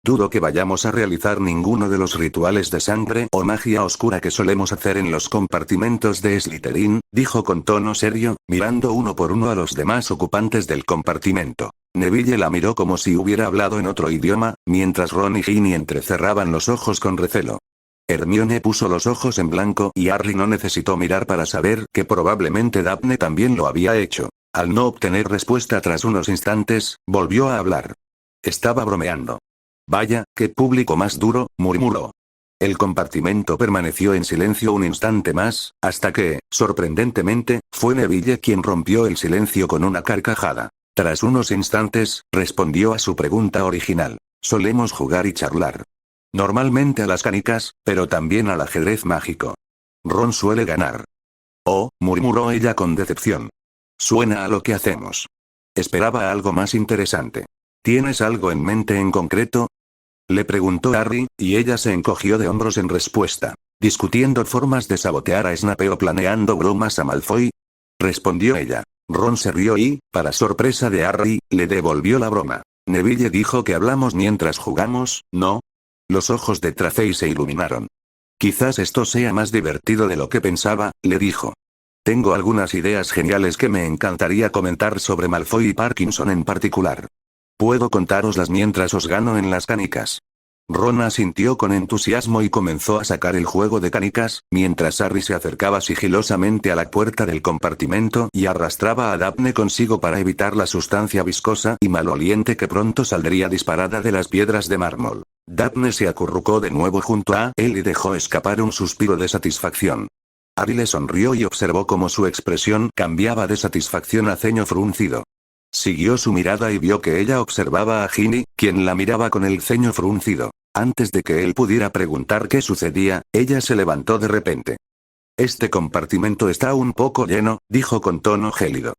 B: Dudo que vayamos a realizar ninguno de los rituales de sangre o magia oscura que solemos hacer en los compartimentos de Slytherin, dijo con tono serio, mirando uno por uno a los demás ocupantes del compartimento. Neville la miró como si hubiera hablado en otro idioma, mientras Ron y Ginny entrecerraban los ojos con recelo. Hermione puso los ojos en blanco y Harry no necesitó mirar para saber que probablemente Daphne también lo había hecho. Al no obtener respuesta tras unos instantes, volvió a hablar. Estaba bromeando. Vaya, qué público más duro, murmuró. El compartimento permaneció en silencio un instante más, hasta que, sorprendentemente, fue Neville quien rompió el silencio con una carcajada. Tras unos instantes, respondió a su pregunta original. Solemos jugar y charlar. Normalmente a las canicas, pero también al ajedrez mágico. Ron suele ganar. Oh, murmuró ella con decepción. Suena a lo que hacemos. Esperaba algo más interesante. ¿Tienes algo en mente en concreto? Le preguntó Harry, y ella se encogió de hombros en respuesta. ¿Discutiendo formas de sabotear a Snape o planeando bromas a Malfoy? Respondió ella. Ron se rió y, para sorpresa de Harry, le devolvió la broma. Neville dijo que hablamos mientras jugamos, ¿no? Los ojos de Tracey se iluminaron. Quizás esto sea más divertido de lo que pensaba, le dijo. Tengo algunas ideas geniales que me encantaría comentar sobre Malfoy y Parkinson en particular. Puedo contároslas mientras os gano en las canicas. Ron asintió con entusiasmo y comenzó a sacar el juego de canicas, mientras Harry se acercaba sigilosamente a la puerta del compartimento y arrastraba a Daphne consigo para evitar la sustancia viscosa y maloliente que pronto saldría disparada de las piedras de mármol. Daphne se acurrucó de nuevo junto a él y dejó escapar un suspiro de satisfacción. Harry le sonrió y observó cómo su expresión cambiaba de satisfacción a ceño fruncido. Siguió su mirada y vio que ella observaba a Ginny, quien la miraba con el ceño fruncido. Antes de que él pudiera preguntar qué sucedía, ella se levantó de repente. Este compartimento está un poco lleno, dijo con tono gélido.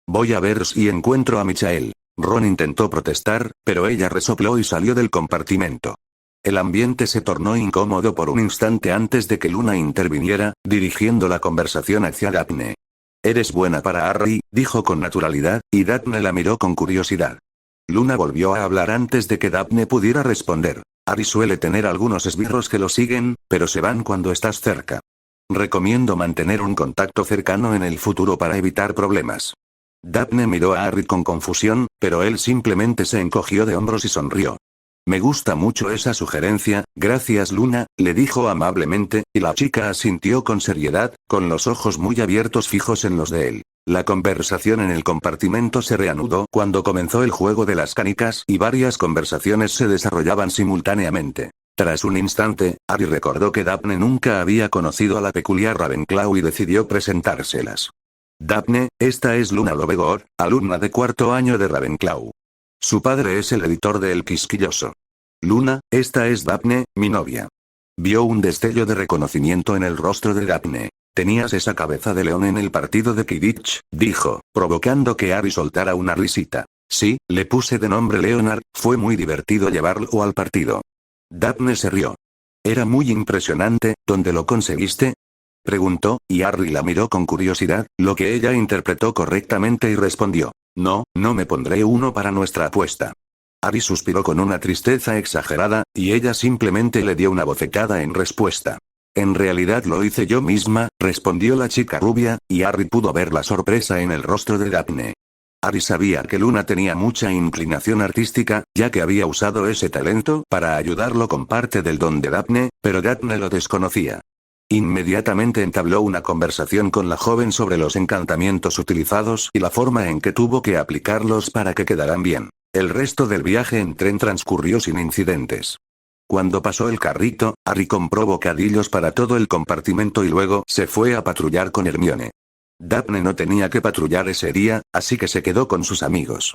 B: Voy a ver si encuentro a Michael. Ron intentó protestar, pero ella resopló y salió del compartimento. El ambiente se tornó incómodo por un instante antes de que Luna interviniera, dirigiendo la conversación hacia Daphne. Eres buena para Harry, dijo con naturalidad, y Daphne la miró con curiosidad. Luna volvió a hablar antes de que Daphne pudiera responder. Harry suele tener algunos esbirros que lo siguen, pero se van cuando estás cerca. Recomiendo mantener un contacto cercano en el futuro para evitar problemas. Daphne miró a Harry con confusión, pero él simplemente se encogió de hombros y sonrió. Me gusta mucho esa sugerencia, gracias Luna, le dijo amablemente, y la chica asintió con seriedad, con los ojos muy abiertos fijos en los de él. La conversación en el compartimento se reanudó cuando comenzó el juego de las canicas y varias conversaciones se desarrollaban simultáneamente. Tras un instante, Harry recordó que Daphne nunca había conocido a la peculiar Ravenclaw y decidió presentárselas. Daphne, esta es Luna Lovegood, alumna de 4º año de Ravenclaw. Su padre es el editor de El Quisquilloso. Luna, esta es Daphne, mi novia. Vio un destello de reconocimiento en el rostro de Daphne. Tenías esa cabeza de león en el partido de Quidditch, dijo, provocando que Harry soltara una risita. Sí, le puse de nombre Leonard, fue muy divertido llevarlo al partido. Daphne se rió. Era muy impresionante, ¿dónde lo conseguiste? Preguntó, y Harry la miró con curiosidad, lo que ella interpretó correctamente y respondió. No, no me pondré uno para nuestra apuesta. Harry suspiró con una tristeza exagerada, y ella simplemente le dio una bofetada en respuesta. En realidad lo hice yo misma, respondió la chica rubia, y Harry pudo ver la sorpresa en el rostro de Daphne. Harry sabía que Luna tenía mucha inclinación artística, ya que había usado ese talento para ayudarlo con parte del don de Daphne, pero Daphne lo desconocía. Inmediatamente entabló una conversación con la joven sobre los encantamientos utilizados y la forma en que tuvo que aplicarlos para que quedaran bien. El resto del viaje en tren transcurrió sin incidentes. Cuando pasó el carrito, Harry compró bocadillos para todo el compartimento y luego se fue a patrullar con Hermione. Daphne no tenía que patrullar ese día, así que se quedó con sus amigos.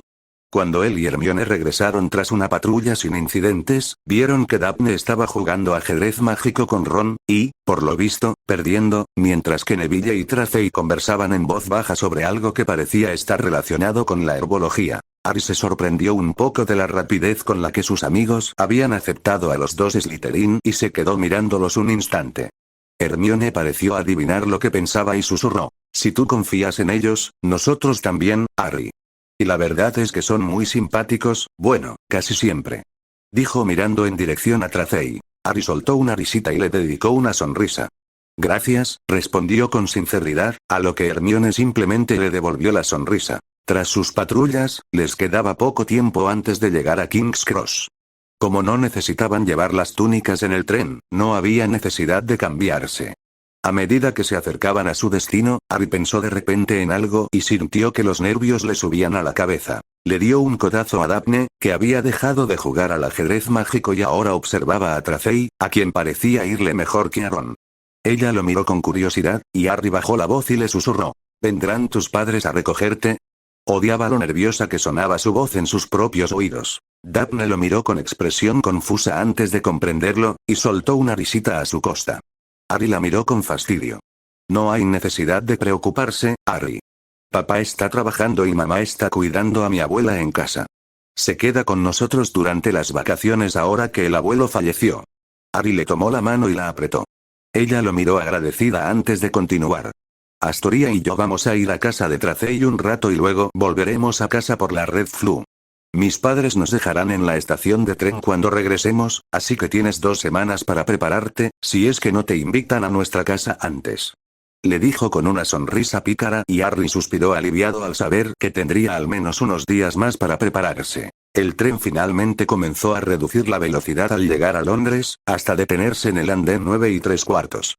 B: Cuando él y Hermione regresaron tras una patrulla sin incidentes, vieron que Daphne estaba jugando ajedrez mágico con Ron, y, por lo visto, perdiendo, mientras que Neville y Tracey conversaban en voz baja sobre algo que parecía estar relacionado con la herbología. Harry se sorprendió un poco de la rapidez con la que sus amigos habían aceptado a los dos Slytherin y se quedó mirándolos un instante. Hermione pareció adivinar lo que pensaba y susurró: «Si tú confías en ellos, nosotros también, Harry. Y la verdad es que son muy simpáticos, bueno, casi siempre», dijo mirando en dirección a Tracey. Harry soltó una risita y le dedicó una sonrisa. «Gracias», respondió con sinceridad, a lo que Hermione simplemente le devolvió la sonrisa. Tras sus patrullas, les quedaba poco tiempo antes de llegar a King's Cross. Como no necesitaban llevar las túnicas en el tren, no había necesidad de cambiarse. A medida que se acercaban a su destino, Harry pensó de repente en algo y sintió que los nervios le subían a la cabeza. Le dio un codazo a Daphne, que había dejado de jugar al ajedrez mágico y ahora observaba a Tracey, a quien parecía irle mejor que a Ron. Ella lo miró con curiosidad, y Harry bajó la voz y le susurró: «¿Vendrán tus padres a recogerte?». Odiaba lo nerviosa que sonaba su voz en sus propios oídos. Daphne lo miró con expresión confusa antes de comprenderlo, y soltó una risita a su costa. Harry la miró con fastidio. «No hay necesidad de preocuparse, Harry. Papá está trabajando y mamá está cuidando a mi abuela en casa. Se queda con nosotros durante las vacaciones ahora que el abuelo falleció». Harry le tomó la mano y la apretó. Ella lo miró agradecida antes de continuar. «Astoria y yo vamos a ir a casa de Tracey un rato y luego volveremos a casa por la Red Flu. Mis padres nos dejarán en la estación de tren cuando regresemos, así que tienes 2 semanas para prepararte, si es que no te invitan a nuestra casa antes», le dijo con una sonrisa pícara, y Harry suspiró aliviado al saber que tendría al menos unos días más para prepararse. El tren finalmente comenzó a reducir la velocidad al llegar a Londres, hasta detenerse en el andén 9 3/4.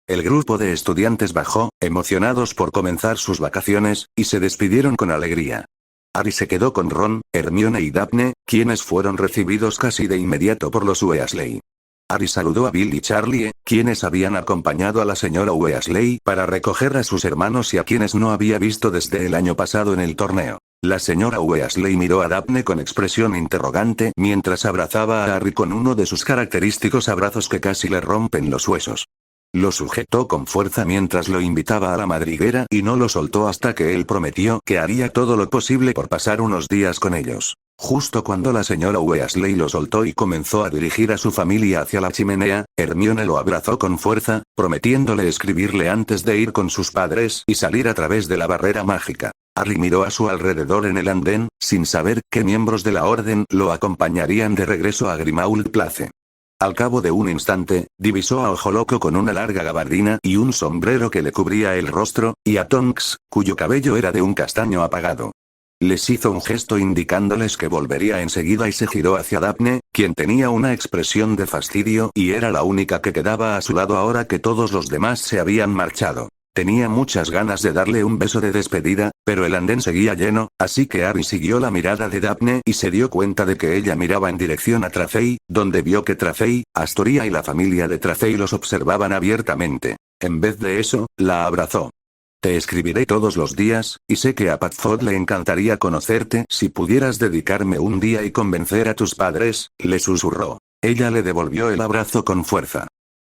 B: El grupo de estudiantes bajó, emocionados por comenzar sus vacaciones, y se despidieron con alegría. Harry se quedó con Ron, Hermione y Daphne, quienes fueron recibidos casi de inmediato por los Weasley. Harry saludó a Bill y Charlie, quienes habían acompañado a la señora Weasley para recoger a sus hermanos y a quienes no había visto desde el año pasado en el torneo. La señora Weasley miró a Daphne con expresión interrogante mientras abrazaba a Harry con uno de sus característicos abrazos que casi le rompen los huesos. Lo sujetó con fuerza mientras lo invitaba a la madriguera y no lo soltó hasta que él prometió que haría todo lo posible por pasar unos días con ellos. Justo cuando la señora Weasley lo soltó y comenzó a dirigir a su familia hacia la chimenea, Hermione lo abrazó con fuerza, prometiéndole escribirle antes de ir con sus padres y salir a través de la barrera mágica. Harry miró a su alrededor en el andén, sin saber qué miembros de la orden lo acompañarían de regreso a Grimmauld Place. Al cabo de un instante, divisó a Ojo Loco con una larga gabardina y un sombrero que le cubría el rostro, y a Tonks, cuyo cabello era de un castaño apagado. Les hizo un gesto indicándoles que volvería enseguida y se giró hacia Daphne, quien tenía una expresión de fastidio y era la única que quedaba a su lado ahora que todos los demás se habían marchado. Tenía muchas ganas de darle un beso de despedida, pero el andén seguía lleno, así que Harry siguió la mirada de Daphne y se dio cuenta de que ella miraba en dirección a Tracey, donde vio que Tracey, Astoria y la familia de Tracey los observaban abiertamente. En vez de eso, la abrazó. «Te escribiré todos los días, y sé que a Padfoot le encantaría conocerte si pudieras dedicarme un día y convencer a tus padres», le susurró. Ella le devolvió el abrazo con fuerza.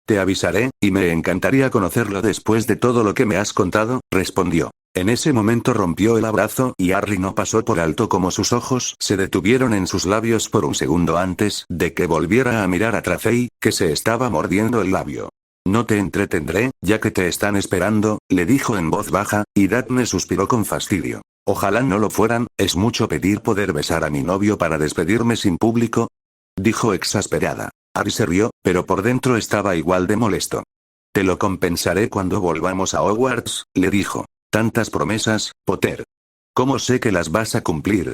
B: «Te avisaré, y me encantaría conocerlo después de todo lo que me has contado», respondió. En ese momento rompió el abrazo y Harry no pasó por alto como sus ojos se detuvieron en sus labios por un segundo antes de que volviera a mirar a Tracey, que se estaba mordiendo el labio. «No te entretendré, ya que te están esperando», le dijo en voz baja, y Daphne suspiró con fastidio. «Ojalá no lo fueran, es mucho pedir poder besar a mi novio para despedirme sin público», dijo exasperada. Harry se rió, pero por dentro estaba igual de molesto. «Te lo compensaré cuando volvamos a Hogwarts», le dijo. «Tantas promesas, Potter. ¿Cómo sé que las vas a cumplir?»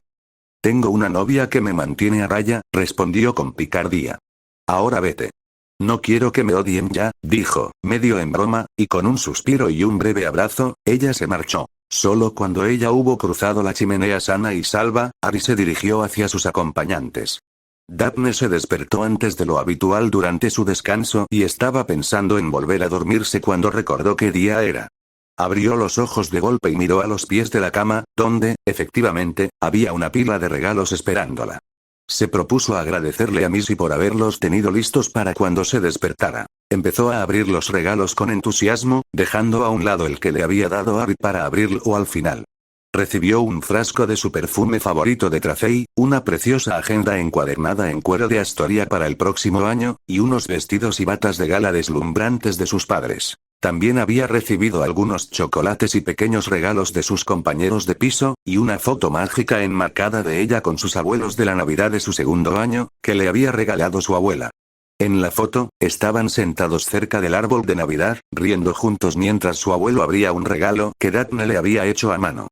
B: «Tengo una novia que me mantiene a raya», respondió con picardía. «Ahora vete». No quiero que me odien ya, dijo, medio en broma, y con un suspiro y un breve abrazo, ella se marchó. Solo cuando ella hubo cruzado la chimenea sana y salva, Ari se dirigió hacia sus acompañantes. Daphne se despertó antes de lo habitual durante su descanso y estaba pensando en volver a dormirse cuando recordó qué día era. Abrió los ojos de golpe y miró a los pies de la cama, donde, efectivamente, había una pila de regalos esperándola. Se propuso agradecerle a Missy por haberlos tenido listos para cuando se despertara. Empezó a abrir los regalos con entusiasmo, dejando a un lado el que le había dado Abby para abrirlo al final. Recibió un frasco de su perfume favorito de Tracey, una preciosa agenda encuadernada en cuero de Astoria para el próximo año, y unos vestidos y batas de gala deslumbrantes de sus padres. También había recibido algunos chocolates y pequeños regalos de sus compañeros de piso, y una foto mágica enmarcada de ella con sus abuelos de la Navidad de su segundo año, que le había regalado su abuela. En la foto, estaban sentados cerca del árbol de Navidad, riendo juntos mientras su abuelo abría un regalo que Daphne le había hecho a mano.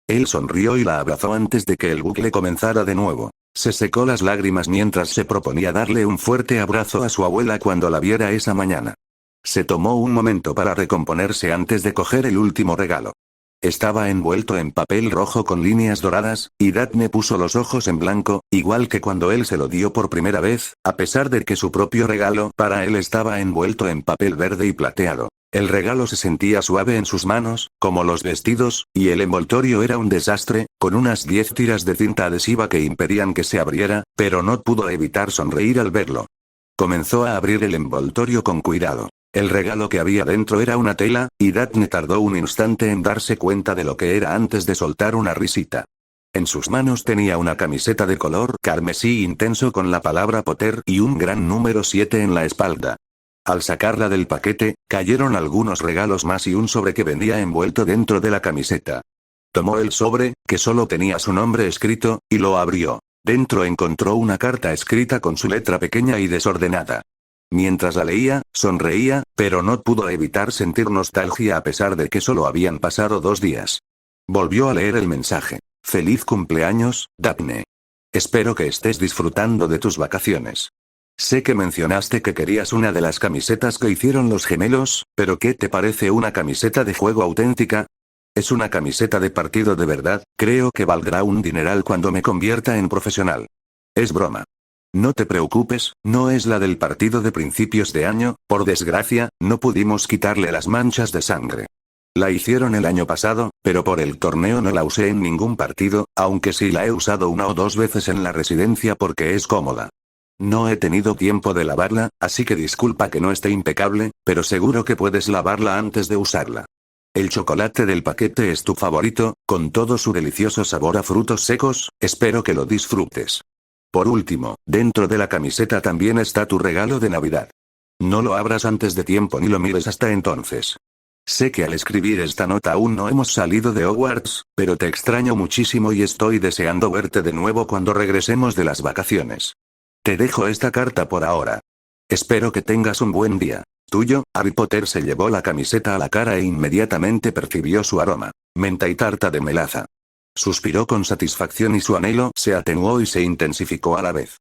B: Él sonrió y la abrazó antes de que el bucle comenzara de nuevo. Se secó las lágrimas mientras se proponía darle un fuerte abrazo a su abuela cuando la viera esa mañana. Se tomó un momento para recomponerse antes de coger el último regalo. Estaba envuelto en papel rojo con líneas doradas, y Daphne puso los ojos en blanco, igual que cuando él se lo dio por primera vez, a pesar de que su propio regalo para él estaba envuelto en papel verde y plateado. El regalo se sentía suave en sus manos, como los vestidos, y el envoltorio era un desastre, con unas 10 tiras de cinta adhesiva que impedían que se abriera, pero no pudo evitar sonreír al verlo. Comenzó a abrir el envoltorio con cuidado. El regalo que había dentro era una tela, y Daphne tardó un instante en darse cuenta de lo que era antes de soltar una risita. En sus manos tenía una camiseta de color carmesí intenso con la palabra Potter y un gran número 7 en la espalda. Al sacarla del paquete, cayeron algunos regalos más y un sobre que venía envuelto dentro de la camiseta. Tomó el sobre, que solo tenía su nombre escrito, y lo abrió. Dentro encontró una carta escrita con su letra pequeña y desordenada. Mientras la leía, sonreía, pero no pudo evitar sentir nostalgia a pesar de que solo habían pasado 2 días. Volvió a leer el mensaje. Feliz cumpleaños, Daphne. Espero que estés disfrutando de tus vacaciones. Sé que mencionaste que querías una de las camisetas que hicieron los gemelos, pero ¿qué te parece una camiseta de juego auténtica? Es una camiseta de partido de verdad, creo que valdrá un dineral cuando me convierta en profesional. Es broma. No te preocupes, no es la del partido de principios de año, por desgracia, no pudimos quitarle las manchas de sangre. La hicieron el año pasado, pero por el torneo no la usé en ningún partido, aunque sí la he usado 1 o 2 veces en la residencia porque es cómoda. No he tenido tiempo de lavarla, así que disculpa que no esté impecable, pero seguro que puedes lavarla antes de usarla. El chocolate del paquete es tu favorito, con todo su delicioso sabor a frutos secos, espero que lo disfrutes. Por último, dentro de la camiseta también está tu regalo de Navidad. No lo abras antes de tiempo ni lo mires hasta entonces. Sé que al escribir esta nota aún no hemos salido de Hogwarts, pero te extraño muchísimo y estoy deseando verte de nuevo cuando regresemos de las vacaciones. Te dejo esta carta por ahora. Espero que tengas un buen día. Tuyo, Harry Potter. Se llevó la camiseta a la cara e inmediatamente percibió su aroma. Menta y tarta de melaza. Suspiró con satisfacción y su anhelo se atenuó y se intensificó a la vez.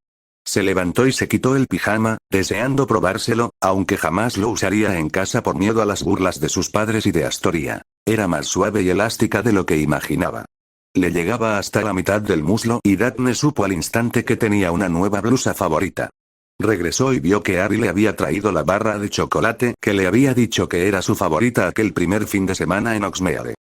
B: Se levantó y se quitó el pijama, deseando probárselo, aunque jamás lo usaría en casa por miedo a las burlas de sus padres y de Astoria. Era más suave y elástica de lo que imaginaba. Le llegaba hasta la mitad del muslo y Daphne supo al instante que tenía una nueva blusa favorita. Regresó y vio que Harry le había traído la barra de chocolate que le había dicho que era su favorita aquel primer fin de semana en Hogsmeade.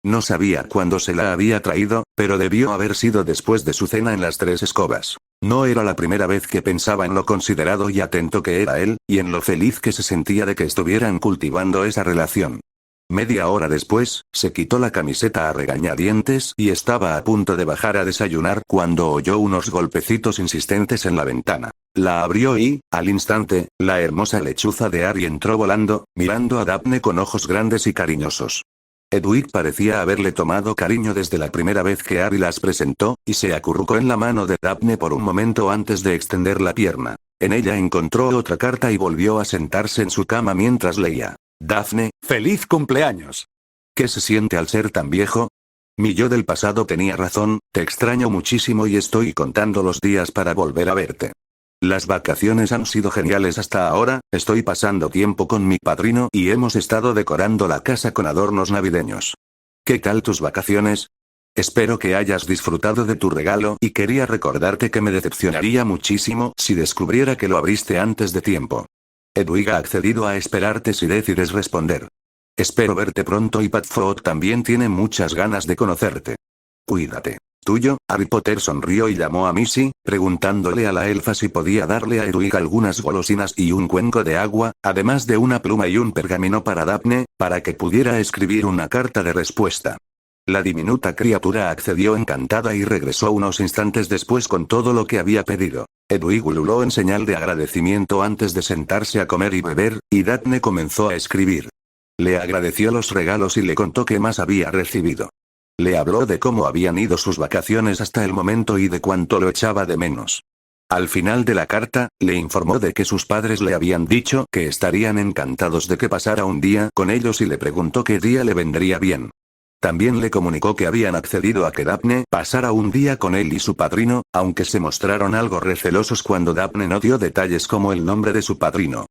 B: No sabía cuándo se la había traído, pero debió haber sido después de su cena en las 3 escobas. No era la primera vez que pensaba en lo considerado y atento que era él, y en lo feliz que se sentía de que estuvieran cultivando esa relación. Media hora después, se quitó la camiseta a regañadientes y estaba a punto de bajar a desayunar cuando oyó unos golpecitos insistentes en la ventana. La abrió y, al instante, la hermosa lechuza de Harry entró volando, mirando a Daphne con ojos grandes y cariñosos. Hedwig parecía haberle tomado cariño desde la primera vez que Harry las presentó, y se acurrucó en la mano de Daphne por un momento antes de extender la pierna. En ella encontró otra carta y volvió a sentarse en su cama mientras leía. Daphne, ¡feliz cumpleaños! ¿Qué se siente al ser tan viejo? Mi yo del pasado tenía razón, te extraño muchísimo y estoy contando los días para volver a verte. Las vacaciones han sido geniales hasta ahora, estoy pasando tiempo con mi padrino y hemos estado decorando la casa con adornos navideños. ¿Qué tal tus vacaciones? Espero que hayas disfrutado de tu regalo y quería recordarte que me decepcionaría muchísimo si descubriera que lo abriste antes de tiempo. Edwig ha accedido a esperarte si decides responder. Espero verte pronto y Padfoot también tiene muchas ganas de conocerte. Cuídate. Tuyo, Harry Potter sonrió y llamó a Missy, preguntándole a la elfa si podía darle a Edwig algunas golosinas y un cuenco de agua, además de una pluma y un pergamino para Daphne, para que pudiera escribir una carta de respuesta. La diminuta criatura accedió encantada y regresó unos instantes después con todo lo que había pedido. Edwig ululó en señal de agradecimiento antes de sentarse a comer y beber, y Daphne comenzó a escribir. Le agradeció los regalos y le contó qué más había recibido. Le habló de cómo habían ido sus vacaciones hasta el momento y de cuánto lo echaba de menos. Al final de la carta, le informó de que sus padres le habían dicho que estarían encantados de que pasara un día con ellos y le preguntó qué día le vendría bien. También le comunicó que habían accedido a que Daphne pasara un día con él y su padrino, aunque se mostraron algo recelosos cuando Daphne no dio detalles como el nombre de su padrino.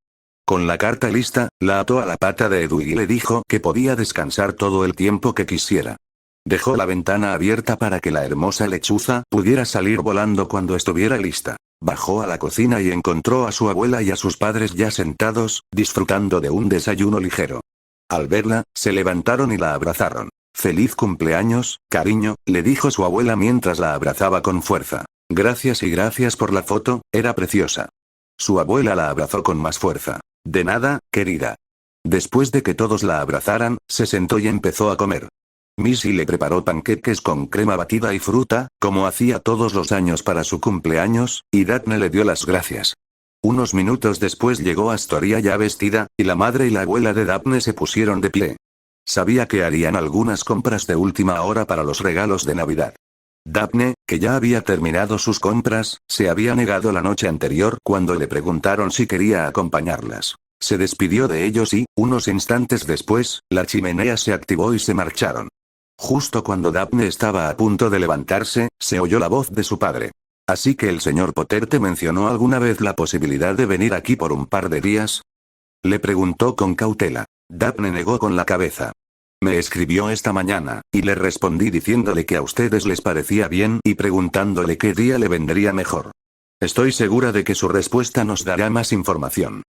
B: Con la carta lista, la ató a la pata de Edwig y le dijo que podía descansar todo el tiempo que quisiera. Dejó la ventana abierta para que la hermosa lechuza pudiera salir volando cuando estuviera lista. Bajó a la cocina y encontró a su abuela y a sus padres ya sentados, disfrutando de un desayuno ligero. Al verla, se levantaron y la abrazaron. «Feliz cumpleaños, cariño», le dijo su abuela mientras la abrazaba con fuerza. «Gracias y gracias por la foto, era preciosa». Su abuela la abrazó con más fuerza. «De nada, querida». Después de que todos la abrazaran, se sentó y empezó a comer. Missy le preparó panqueques con crema batida y fruta, como hacía todos los años para su cumpleaños, y Daphne le dio las gracias. Unos minutos después llegó Astoria ya vestida, y la madre y la abuela de Daphne se pusieron de pie. Sabía que harían algunas compras de última hora para los regalos de Navidad. Daphne, que ya había terminado sus compras, se había negado la noche anterior cuando le preguntaron si quería acompañarlas. Se despidió de ellos y, unos instantes después, la chimenea se activó y se marcharon. Justo cuando Daphne estaba a punto de levantarse, se oyó la voz de su padre. «¿Así que el señor Potter te mencionó alguna vez la posibilidad de venir aquí por un par de días?» Le preguntó con cautela. Daphne negó con la cabeza. «Me escribió esta mañana, y le respondí diciéndole que a ustedes les parecía bien y preguntándole qué día le vendría mejor. Estoy segura de que su respuesta nos dará más información.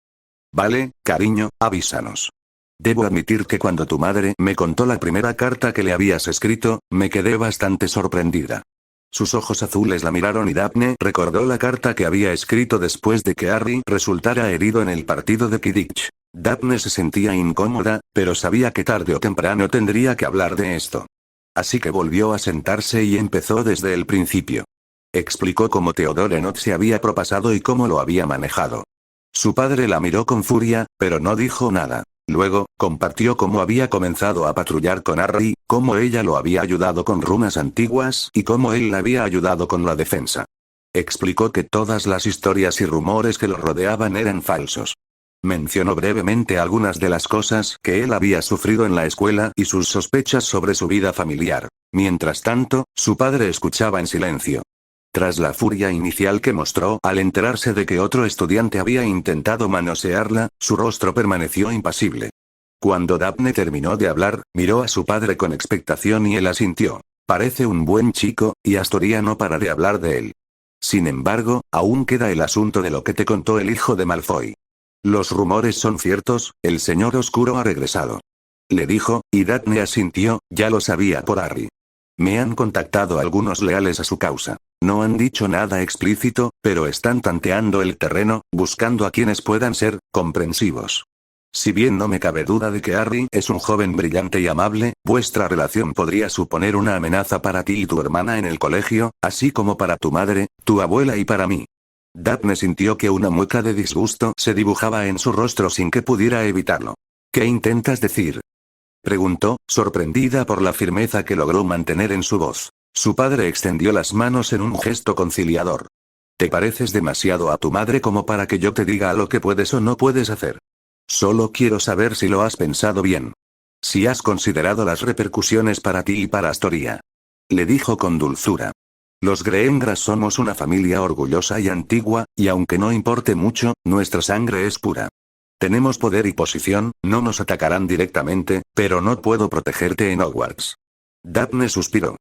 B: Vale, cariño, avísanos. Debo admitir que cuando tu madre me contó la primera carta que le habías escrito, me quedé bastante sorprendida». Sus ojos azules la miraron y Daphne recordó la carta que había escrito después de que Harry resultara herido en el partido de Quidditch. Daphne se sentía incómoda, pero sabía que tarde o temprano tendría que hablar de esto. Así que volvió a sentarse y empezó desde el principio. Explicó cómo Theodore Nott se había propasado y cómo lo había manejado. Su padre la miró con furia, pero no dijo nada. Luego, compartió cómo había comenzado a patrullar con Harry, cómo ella lo había ayudado con runas antiguas y cómo él la había ayudado con la defensa. Explicó que todas las historias y rumores que lo rodeaban eran falsos. Mencionó brevemente algunas de las cosas que él había sufrido en la escuela y sus sospechas sobre su vida familiar. Mientras tanto, su padre escuchaba en silencio. Tras la furia inicial que mostró al enterarse de que otro estudiante había intentado manosearla, su rostro permaneció impasible. Cuando Daphne terminó de hablar, miró a su padre con expectación y él asintió. Parece un buen chico, y Astoria no para de hablar de él. Sin embargo, aún queda el asunto de lo que te contó el hijo de Malfoy. Los rumores son ciertos, el señor oscuro ha regresado. Le dijo, y Daphne asintió, ya lo sabía por Harry. Me han contactado algunos leales a su causa. No han dicho nada explícito, pero están tanteando el terreno, buscando a quienes puedan ser comprensivos. Si bien no me cabe duda de que Harry es un joven brillante y amable, vuestra relación podría suponer una amenaza para ti y tu hermana en el colegio, así como para tu madre, tu abuela y para mí. Daphne sintió que una mueca de disgusto se dibujaba en su rostro sin que pudiera evitarlo. ¿Qué intentas decir?, preguntó, sorprendida por la firmeza que logró mantener en su voz. Su padre extendió las manos en un gesto conciliador. Te pareces demasiado a tu madre como para que yo te diga lo que puedes o no puedes hacer. Solo quiero saber si lo has pensado bien. Si has considerado las repercusiones para ti y para Astoria. Le dijo con dulzura. Los Greengras somos una familia orgullosa y antigua, y aunque no importe mucho, nuestra sangre es pura. Tenemos poder y posición, no nos atacarán directamente, pero no puedo protegerte en Hogwarts. Daphne suspiró.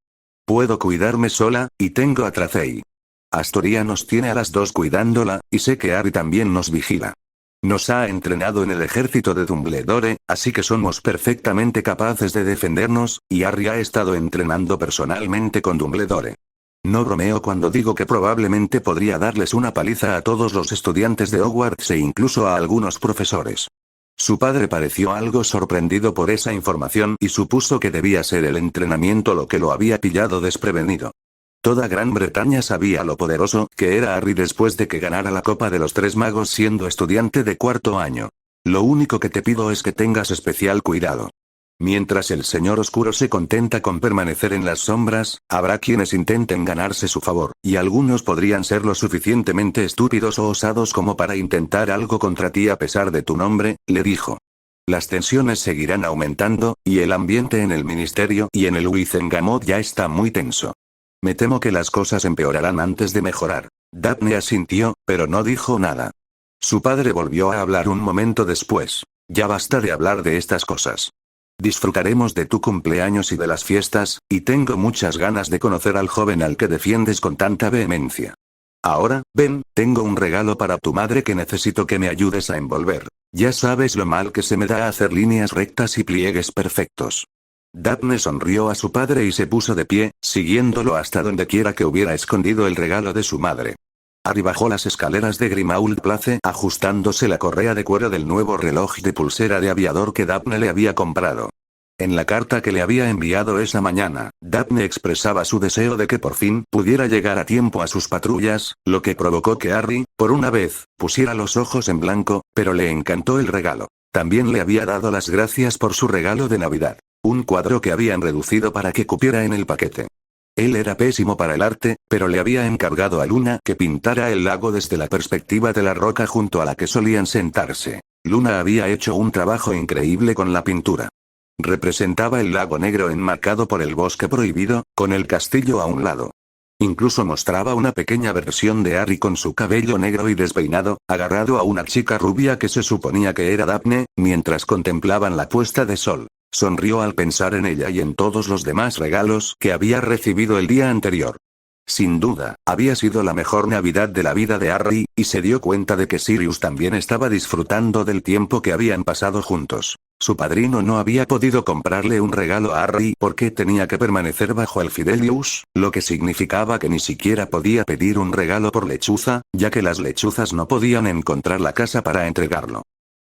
B: Puedo cuidarme sola, y tengo a Tracey. Astoria nos tiene a las dos cuidándola, y sé que Harry también nos vigila. Nos ha entrenado en el ejército de Dumbledore, así que somos perfectamente capaces de defendernos, y Harry ha estado entrenando personalmente con Dumbledore. No bromeo cuando digo que probablemente podría darles una paliza a todos los estudiantes de Hogwarts e incluso a algunos profesores. Su padre pareció algo sorprendido por esa información y supuso que debía ser el entrenamiento lo que lo había pillado desprevenido. Toda Gran Bretaña sabía lo poderoso que era Harry después de que ganara la Copa de los Tres Magos siendo estudiante de cuarto año. Lo único que te pido es que tengas especial cuidado. Mientras el Señor Oscuro se contenta con permanecer en las sombras, habrá quienes intenten ganarse su favor, y algunos podrían ser lo suficientemente estúpidos o osados como para intentar algo contra ti a pesar de tu nombre, le dijo. Las tensiones seguirán aumentando, y el ambiente en el ministerio y en el Wizengamot ya está muy tenso. Me temo que las cosas empeorarán antes de mejorar. Daphne asintió, pero no dijo nada. Su padre volvió a hablar un momento después. Ya basta de hablar de estas cosas. Disfrutaremos de tu cumpleaños y de las fiestas, y tengo muchas ganas de conocer al joven al que defiendes con tanta vehemencia. Ahora, ven, tengo un regalo para tu madre que necesito que me ayudes a envolver. Ya sabes lo mal que se me da hacer líneas rectas y pliegues perfectos. Daphne sonrió a su padre y se puso de pie, siguiéndolo hasta donde quiera que hubiera escondido el regalo de su madre. Harry bajó las escaleras de Grimmauld Place ajustándose la correa de cuero del nuevo reloj de pulsera de aviador que Daphne le había comprado. En la carta que le había enviado esa mañana, Daphne expresaba su deseo de que por fin pudiera llegar a tiempo a sus patrullas, lo que provocó que Harry, por una vez, pusiera los ojos en blanco, pero le encantó el regalo. También le había dado las gracias por su regalo de Navidad. Un cuadro que habían reducido para que cupiera en el paquete. Él era pésimo para el arte, pero le había encargado a Luna que pintara el lago desde la perspectiva de la roca junto a la que solían sentarse. Luna había hecho un trabajo increíble con la pintura. Representaba el lago negro enmarcado por el bosque prohibido, con el castillo a un lado. Incluso mostraba una pequeña versión de Harry con su cabello negro y despeinado, agarrado a una chica rubia que se suponía que era Daphne, mientras contemplaban la puesta de sol. Sonrió al pensar en ella y en todos los demás regalos que había recibido el día anterior. Sin duda, había sido la mejor Navidad de la vida de Harry, y se dio cuenta de que Sirius también estaba disfrutando del tiempo que habían pasado juntos. Su padrino no había podido comprarle un regalo a Harry porque tenía que permanecer bajo el Fidelius, lo que significaba que ni siquiera podía pedir un regalo por lechuza, ya que las lechuzas no podían encontrar la casa para entregarlo.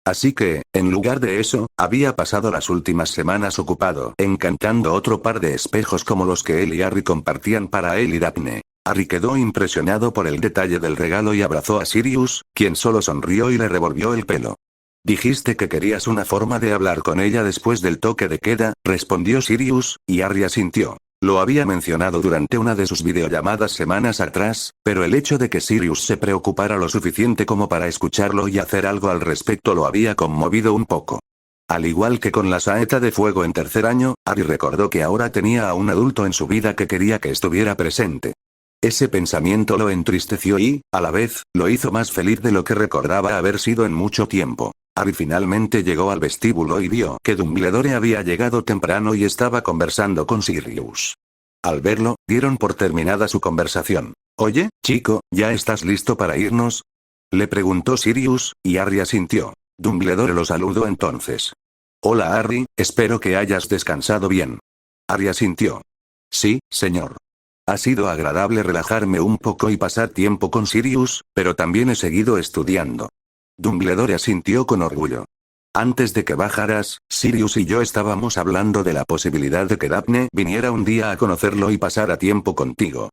B: Así que, en lugar de eso, había pasado las últimas semanas ocupado encantando otro par de espejos como los que él y Harry compartían para él y Daphne. Harry quedó impresionado por el detalle del regalo y abrazó a Sirius, quien solo sonrió y le revolvió el pelo. Dijiste que querías una forma de hablar con ella después del toque de queda, respondió Sirius, y Harry asintió. Lo había mencionado durante una de sus videollamadas semanas atrás, pero el hecho de que Sirius se preocupara lo suficiente como para escucharlo y hacer algo al respecto lo había conmovido un poco. Al igual que con la saeta de fuego en tercer año, Harry recordó que ahora tenía a un adulto en su vida que quería que estuviera presente. Ese pensamiento lo entristeció y, a la vez, lo hizo más feliz de lo que recordaba haber sido en mucho tiempo. Harry finalmente llegó al vestíbulo y vio que Dumbledore había llegado temprano y estaba conversando con Sirius. Al verlo, dieron por terminada su conversación. «Oye, chico, ¿ya estás listo para irnos?», le preguntó Sirius, y Harry asintió. Dumbledore lo saludó entonces. «Hola Harry, espero que hayas descansado bien». Harry asintió. «Sí, señor. Ha sido agradable relajarme un poco y pasar tiempo con Sirius, pero también he seguido estudiando». Dumbledore asintió con orgullo. Antes de que bajaras, Sirius y yo estábamos hablando de la posibilidad de que Daphne viniera un día a conocerlo y pasara tiempo contigo.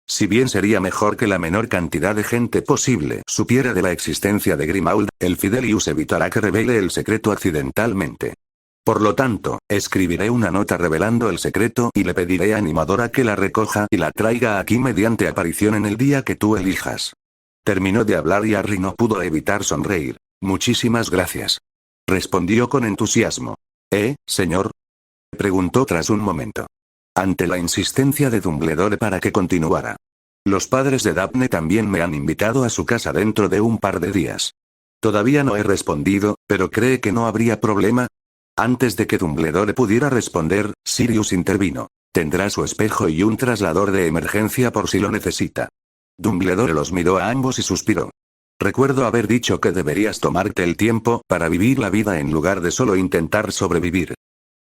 B: Si bien sería mejor que la menor cantidad de gente posible supiera de la existencia de Grimmauld, el Fidelius evitará que revele el secreto accidentalmente. Por lo tanto, escribiré una nota revelando el secreto y le pediré a Animadora que la recoja y la traiga aquí mediante aparición en el día que tú elijas. Terminó de hablar y Harry no pudo evitar sonreír. «Muchísimas gracias», respondió con entusiasmo. Señor?», preguntó tras un momento. Ante la insistencia de Dumbledore para que continuara. Los padres de Daphne también me han invitado a su casa dentro de un par de días. Todavía no he respondido, pero ¿cree que no habría problema? Antes de que Dumbledore pudiera responder, Sirius intervino. Tendrá su espejo y un traslador de emergencia por si lo necesita. Dumbledore los miró a ambos y suspiró. Recuerdo haber dicho que deberías tomarte el tiempo para vivir la vida en lugar de solo intentar sobrevivir.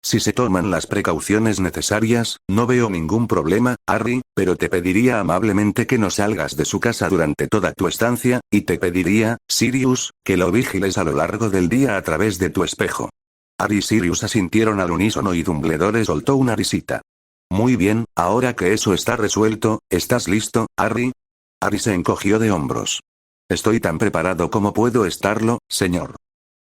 B: Si se toman las precauciones necesarias, no veo ningún problema, Harry, pero te pediría amablemente que no salgas de su casa durante toda tu estancia, y te pediría, Sirius, que lo vigiles a lo largo del día a través de tu espejo. Harry y Sirius asintieron al unísono y Dumbledore soltó una risita. Muy bien, ahora que eso está resuelto, ¿estás listo, Harry? Harry se encogió de hombros. Estoy tan preparado como puedo estarlo, señor.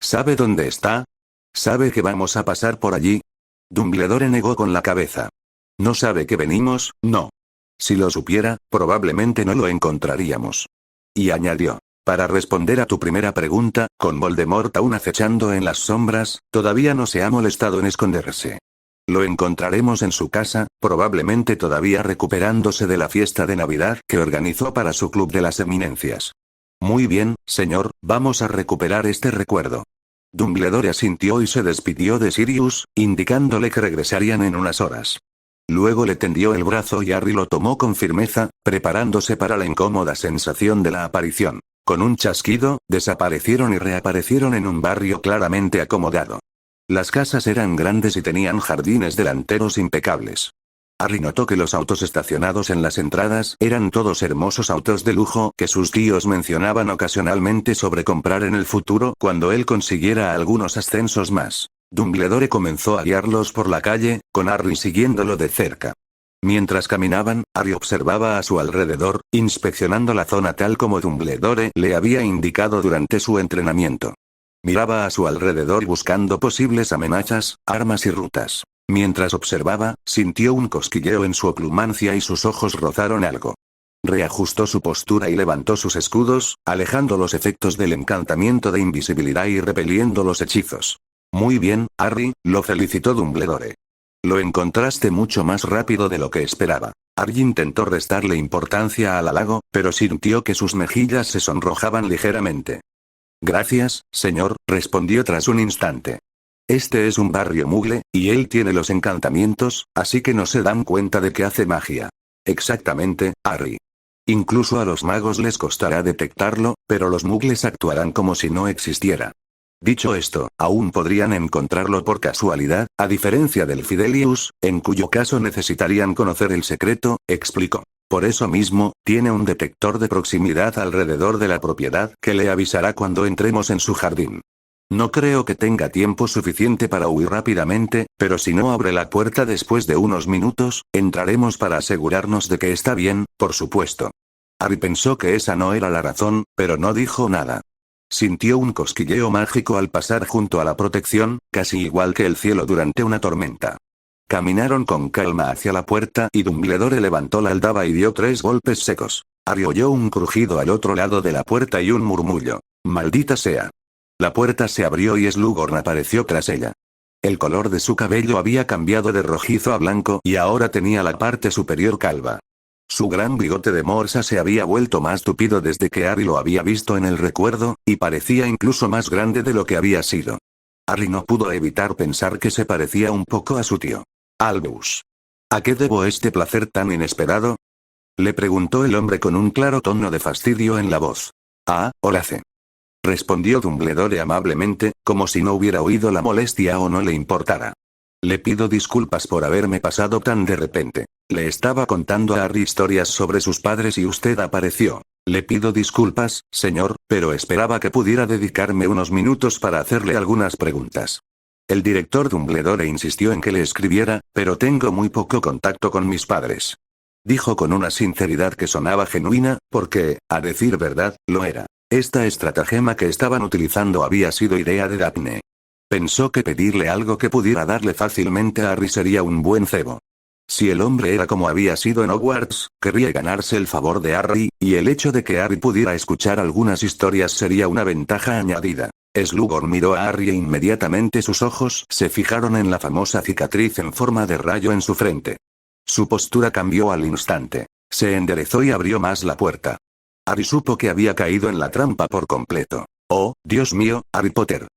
B: ¿Sabe dónde está? ¿Sabe que vamos a pasar por allí? Dumbledore negó con la cabeza. ¿No sabe que venimos? No. Si lo supiera, probablemente no lo encontraríamos. Y añadió. Para responder a tu primera pregunta, con Voldemort aún acechando en las sombras, todavía no se ha molestado en esconderse. Lo encontraremos en su casa, probablemente todavía recuperándose de la fiesta de Navidad que organizó para su club de las eminencias. Muy bien, señor, vamos a recuperar este recuerdo. Dumbledore asintió y se despidió de Sirius, indicándole que regresarían en unas horas. Luego le tendió el brazo y Harry lo tomó con firmeza, preparándose para la incómoda sensación de la aparición. Con un chasquido, desaparecieron y reaparecieron en un barrio claramente acomodado. Las casas eran grandes y tenían jardines delanteros impecables. Harry notó que los autos estacionados en las entradas eran todos hermosos autos de lujo que sus tíos mencionaban ocasionalmente sobre comprar en el futuro cuando él consiguiera algunos ascensos más. Dumbledore comenzó a guiarlos por la calle, con Harry siguiéndolo de cerca. Mientras caminaban, Harry observaba a su alrededor, inspeccionando la zona tal como Dumbledore le había indicado durante su entrenamiento. Miraba a su alrededor buscando posibles amenazas, armas y rutas. Mientras observaba, sintió un cosquilleo en su oplumancia y sus ojos rozaron algo. Reajustó su postura y levantó sus escudos, alejando los efectos del encantamiento de invisibilidad y repeliendo los hechizos. Muy bien, Harry, lo felicitó Dumbledore. Lo encontraste mucho más rápido de lo que esperaba. Harry intentó restarle importancia al halago, pero sintió que sus mejillas se sonrojaban ligeramente. Gracias, señor, respondió tras un instante. Este es un barrio mugle, y él tiene los encantamientos, así que no se dan cuenta de que hace magia. Exactamente, Harry. Incluso a los magos les costará detectarlo, pero los mugles actuarán como si no existiera. Dicho esto, aún podrían encontrarlo por casualidad, a diferencia del Fidelius, en cuyo caso necesitarían conocer el secreto, explicó. Por eso mismo, tiene un detector de proximidad alrededor de la propiedad que le avisará cuando entremos en su jardín. No creo que tenga tiempo suficiente para huir rápidamente, pero si no abre la puerta después de unos minutos, entraremos para asegurarnos de que está bien, por supuesto. Harry pensó que esa no era la razón, pero no dijo nada. Sintió un cosquilleo mágico al pasar junto a la protección, casi igual que el cielo durante una tormenta. Caminaron con calma hacia la puerta y Dumbledore levantó la aldaba y dio 3 golpes secos. Harry oyó un crujido al otro lado de la puerta y un murmullo. ¡Maldita sea! La puerta se abrió y Slughorn apareció tras ella. El color de su cabello había cambiado de rojizo a blanco y ahora tenía la parte superior calva. Su gran bigote de morsa se había vuelto más tupido desde que Harry lo había visto en el recuerdo, y parecía incluso más grande de lo que había sido. Harry no pudo evitar pensar que se parecía un poco a su tío. Albus. ¿A qué debo este placer tan inesperado? Le preguntó el hombre con un claro tono de fastidio en la voz. Ah, Horace. Respondió Dumbledore amablemente, como si no hubiera oído la molestia o no le importara. Le pido disculpas por haberme pasado tan de repente. Le estaba contando a Harry historias sobre sus padres y usted apareció. Le pido disculpas, señor, pero esperaba que pudiera dedicarme unos minutos para hacerle algunas preguntas. El director Dumbledore insistió en que le escribiera, pero tengo muy poco contacto con mis padres. Dijo con una sinceridad que sonaba genuina, porque, a decir verdad, lo era. Esta estratagema que estaban utilizando había sido idea de Daphne. Pensó que pedirle algo que pudiera darle fácilmente a Harry sería un buen cebo. Si el hombre era como había sido en Hogwarts, querría ganarse el favor de Harry, y el hecho de que Harry pudiera escuchar algunas historias sería una ventaja añadida. Slughorn miró a Harry e inmediatamente sus ojos se fijaron en la famosa cicatriz en forma de rayo en su frente. Su postura cambió al instante. Se enderezó y abrió más la puerta. Harry supo que había caído en la trampa por completo. Oh, Dios mío, Harry Potter.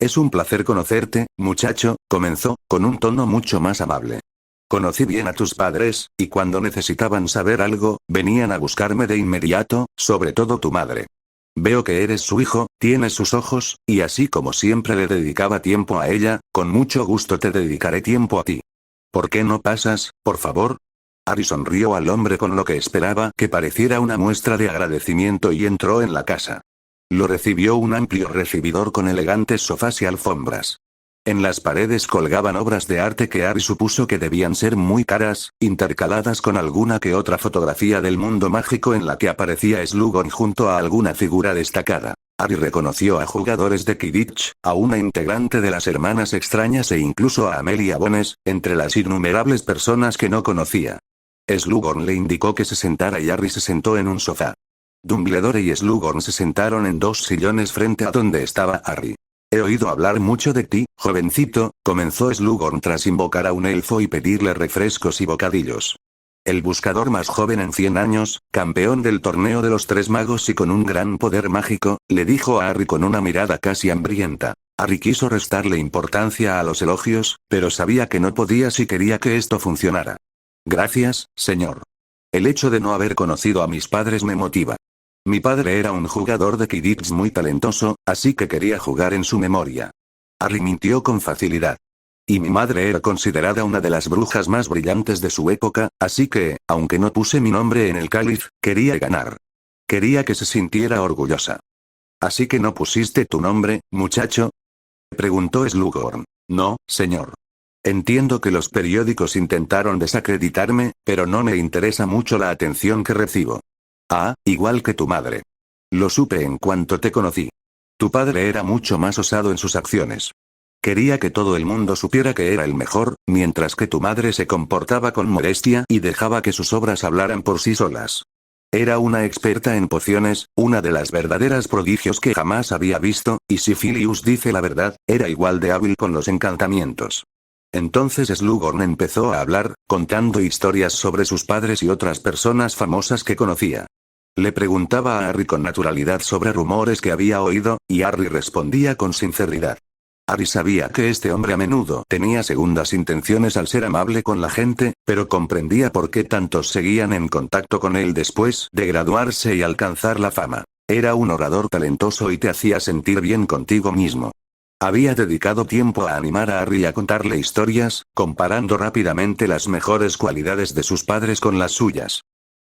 B: Es un placer conocerte, muchacho, comenzó, con un tono mucho más amable. Conocí bien a tus padres, y cuando necesitaban saber algo, venían a buscarme de inmediato, sobre todo tu madre. Veo que eres su hijo, tienes sus ojos, y así como siempre le dedicaba tiempo a ella, con mucho gusto te dedicaré tiempo a ti. ¿Por qué no pasas, por favor? Harry sonrió al hombre con lo que esperaba que pareciera una muestra de agradecimiento y entró en la casa. Lo recibió un amplio recibidor con elegantes sofás y alfombras. En las paredes colgaban obras de arte que Harry supuso que debían ser muy caras, intercaladas con alguna que otra fotografía del mundo mágico en la que aparecía Slughorn junto a alguna figura destacada. Harry reconoció a jugadores de Quidditch, a una integrante de las Hermanas Extrañas e incluso a Amelia Bones, entre las innumerables personas que no conocía. Slughorn le indicó que se sentara y Harry se sentó en un sofá. Dumbledore y Slughorn se sentaron en dos sillones frente a donde estaba Harry. He oído hablar mucho de ti, jovencito, comenzó Slughorn tras invocar a un elfo y pedirle refrescos y bocadillos. El buscador más joven en 100 años, campeón del torneo de los Tres Magos y con un gran poder mágico, le dijo a Harry con una mirada casi hambrienta. Harry quiso restarle importancia a los elogios, pero sabía que no podía si quería que esto funcionara. Gracias, señor. El hecho de no haber conocido a mis padres me motiva. Mi padre era un jugador de Quidditch muy talentoso, así que quería jugar en su memoria. Harry mintió con facilidad. Y mi madre era considerada una de las brujas más brillantes de su época, así que, aunque no puse mi nombre en el cáliz, quería ganar. Quería que se sintiera orgullosa. ¿Así que no pusiste tu nombre, muchacho? Preguntó Slughorn. No, señor. Entiendo que los periódicos intentaron desacreditarme, pero no me interesa mucho la atención que recibo. Ah, igual que tu madre. Lo supe en cuanto te conocí. Tu padre era mucho más osado en sus acciones. Quería que todo el mundo supiera que era el mejor, mientras que tu madre se comportaba con modestia y dejaba que sus obras hablaran por sí solas. Era una experta en pociones, una de las verdaderas prodigios que jamás había visto, y si Filius dice la verdad, era igual de hábil con los encantamientos. Entonces Slughorn empezó a hablar, contando historias sobre sus padres y otras personas famosas que conocía. Le preguntaba a Harry con naturalidad sobre rumores que había oído, y Harry respondía con sinceridad. Harry sabía que este hombre a menudo tenía segundas intenciones al ser amable con la gente, pero comprendía por qué tantos seguían en contacto con él después de graduarse y alcanzar la fama. Era un orador talentoso y te hacía sentir bien contigo mismo. Había dedicado tiempo a animar a Harry a contarle historias, comparando rápidamente las mejores cualidades de sus padres con las suyas.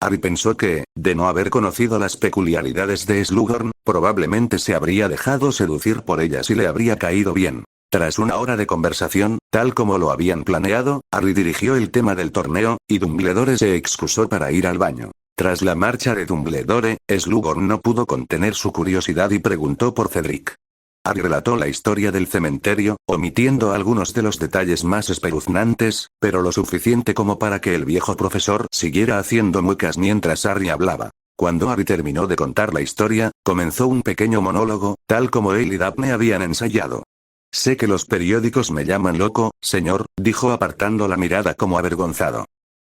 B: Harry pensó que, de no haber conocido las peculiaridades de Slughorn, probablemente se habría dejado seducir por ellas y le habría caído bien. Tras una hora de conversación, tal como lo habían planeado, Harry dirigió el tema del torneo, y Dumbledore se excusó para ir al baño. Tras la marcha de Dumbledore, Slughorn no pudo contener su curiosidad y preguntó por Cedric. Harry relató la historia del cementerio, omitiendo algunos de los detalles más espeluznantes, pero lo suficiente como para que el viejo profesor siguiera haciendo muecas mientras Harry hablaba. Cuando Harry terminó de contar la historia, comenzó un pequeño monólogo, tal como él y Daphne habían ensayado. Sé que los periódicos me llaman loco, señor, dijo apartando la mirada como avergonzado.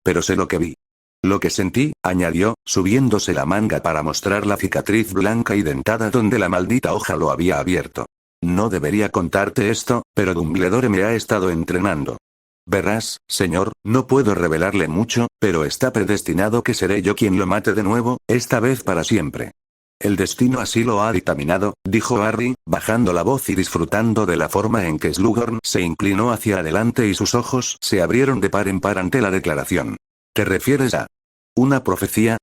B: Pero sé lo que vi. Lo que sentí, añadió, subiéndose la manga para mostrar la cicatriz blanca y dentada donde la maldita hoja lo había abierto. No debería contarte esto, pero Dumbledore me ha estado entrenando. Verás, señor, no puedo revelarle mucho, pero está predestinado que seré yo quien lo mate de nuevo, esta vez para siempre. El destino así lo ha dictaminado, dijo Harry, bajando la voz y disfrutando de la forma en que Slughorn se inclinó hacia adelante y sus ojos se abrieron de par en par ante la declaración. ¿Te refieres a una profecía?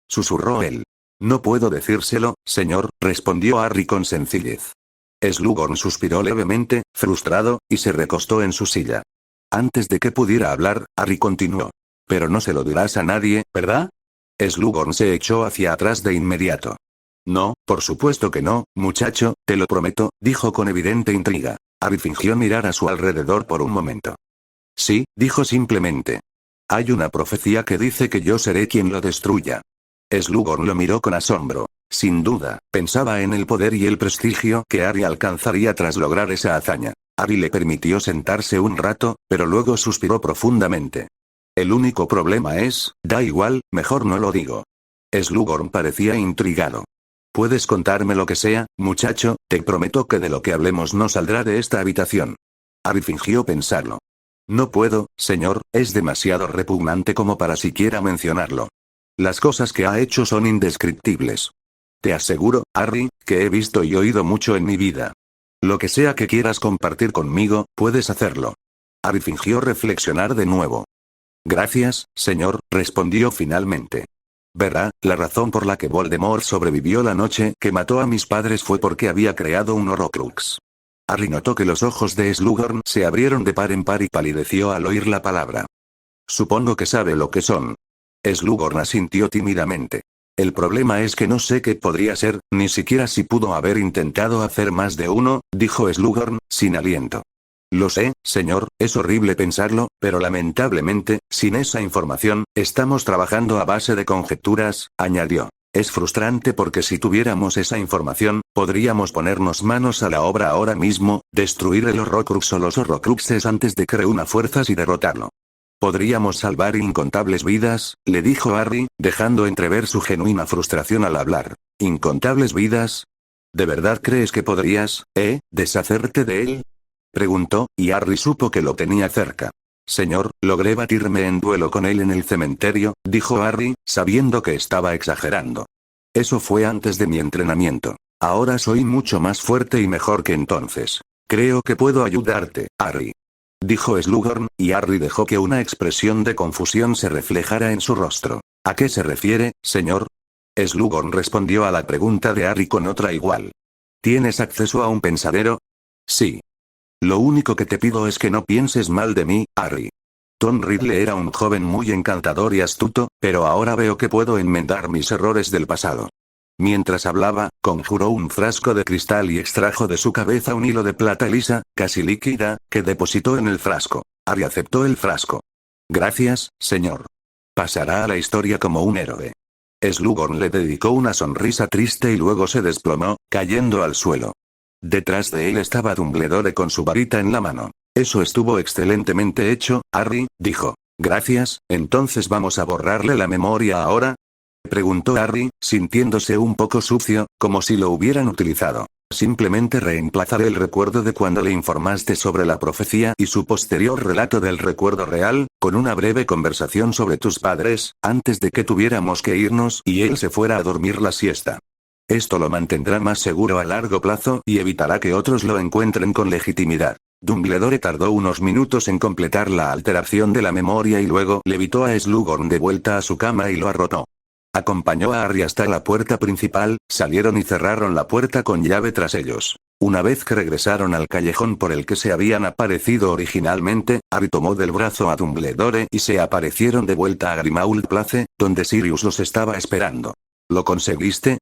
B: Susurró él. No puedo decírselo, señor, respondió Harry con sencillez. Slughorn suspiró levemente, frustrado, y se recostó en su silla. Antes de que pudiera hablar, Harry continuó. Pero no se lo dirás a nadie, ¿verdad? Slughorn se echó hacia atrás de inmediato. No, por supuesto que no, muchacho, te lo prometo, dijo con evidente intriga. Harry fingió mirar a su alrededor por un momento. Sí, dijo simplemente. Hay una profecía que dice que yo seré quien lo destruya. Slughorn lo miró con asombro. Sin duda, pensaba en el poder y el prestigio que Harry alcanzaría tras lograr esa hazaña. Harry le permitió sentarse un rato, pero luego suspiró profundamente. El único problema es, da igual, mejor no lo digo. Slughorn parecía intrigado. Puedes contarme lo que sea, muchacho, te prometo que de lo que hablemos no saldrá de esta habitación. Harry fingió pensarlo. No puedo, señor, es demasiado repugnante como para siquiera mencionarlo. Las cosas que ha hecho son indescriptibles. Te aseguro, Harry, que he visto y oído mucho en mi vida. Lo que sea que quieras compartir conmigo, puedes hacerlo. Harry fingió reflexionar de nuevo. Gracias, señor, respondió finalmente. Verá, la razón por la que Voldemort sobrevivió la noche que mató a mis padres fue porque había creado un Horrocrux. Harry notó que los ojos de Slughorn se abrieron de par en par y palideció al oír la palabra. Supongo que sabe lo que son. Slughorn asintió tímidamente. El problema es que no sé qué podría ser, ni siquiera si pudo haber intentado hacer más de uno, dijo Slughorn, sin aliento. Lo sé, señor, es horrible pensarlo, pero lamentablemente, sin esa información, estamos trabajando a base de conjeturas, añadió. Es frustrante porque si tuviéramos esa información, podríamos ponernos manos a la obra ahora mismo, destruir el Horrocrux o los Horrocruxes antes de que reúna fuerzas y derrotarlo. Podríamos salvar incontables vidas, le dijo Harry, dejando entrever su genuina frustración al hablar. ¿Incontables vidas? ¿De verdad crees que podrías, deshacerte de él? Preguntó, y Harry supo que lo tenía cerca. Señor, logré batirme en duelo con él en el cementerio, dijo Harry, sabiendo que estaba exagerando. Eso fue antes de mi entrenamiento. Ahora soy mucho más fuerte y mejor que entonces. Creo que puedo ayudarte, Harry. Dijo Slughorn, y Harry dejó que una expresión de confusión se reflejara en su rostro. ¿A qué se refiere, señor? Slughorn respondió a la pregunta de Harry con otra igual. ¿Tienes acceso a un pensadero? Sí. Lo único que te pido es que no pienses mal de mí, Harry. Tom Riddle era un joven muy encantador y astuto, pero ahora veo que puedo enmendar mis errores del pasado. Mientras hablaba, conjuró un frasco de cristal y extrajo de su cabeza un hilo de plata lisa, casi líquida, que depositó en el frasco. Harry aceptó el frasco. Gracias, señor. Pasará a la historia como un héroe. Slughorn le dedicó una sonrisa triste y luego se desplomó, cayendo al suelo. Detrás de él estaba Dumbledore con su varita en la mano. Eso estuvo excelentemente hecho, Harry, dijo. Gracias, entonces vamos a borrarle la memoria ahora. Preguntó Harry, sintiéndose un poco sucio, como si lo hubieran utilizado. Simplemente reemplazaré el recuerdo de cuando le informaste sobre la profecía y su posterior relato del recuerdo real, con una breve conversación sobre tus padres, antes de que tuviéramos que irnos y él se fuera a dormir la siesta. Esto lo mantendrá más seguro a largo plazo y evitará que otros lo encuentren con legitimidad. Dumbledore tardó unos minutos en completar la alteración de la memoria y luego levitó a Slughorn de vuelta a su cama y lo arrotó. Acompañó a Harry hasta la puerta principal, salieron y cerraron la puerta con llave tras ellos. Una vez que regresaron al callejón por el que se habían aparecido originalmente, Harry tomó del brazo a Dumbledore y se aparecieron de vuelta a Grimmauld Place, donde Sirius los estaba esperando. ¿Lo conseguiste?,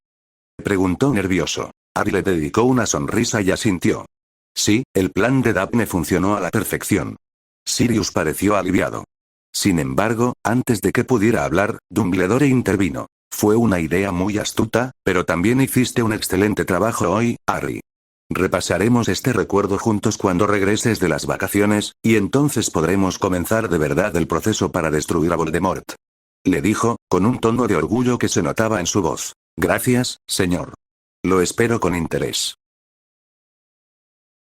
B: preguntó nervioso. Harry le dedicó una sonrisa y asintió. Sí, el plan de Daphne funcionó a la perfección. Sirius pareció aliviado. Sin embargo, antes de que pudiera hablar, Dumbledore intervino. Fue una idea muy astuta, pero también hiciste un excelente trabajo hoy, Harry. Repasaremos este recuerdo juntos cuando regreses de las vacaciones, y entonces podremos comenzar de verdad el proceso para destruir a Voldemort. Le dijo, con un tono de orgullo que se notaba en su voz. Gracias, señor. Lo espero con interés.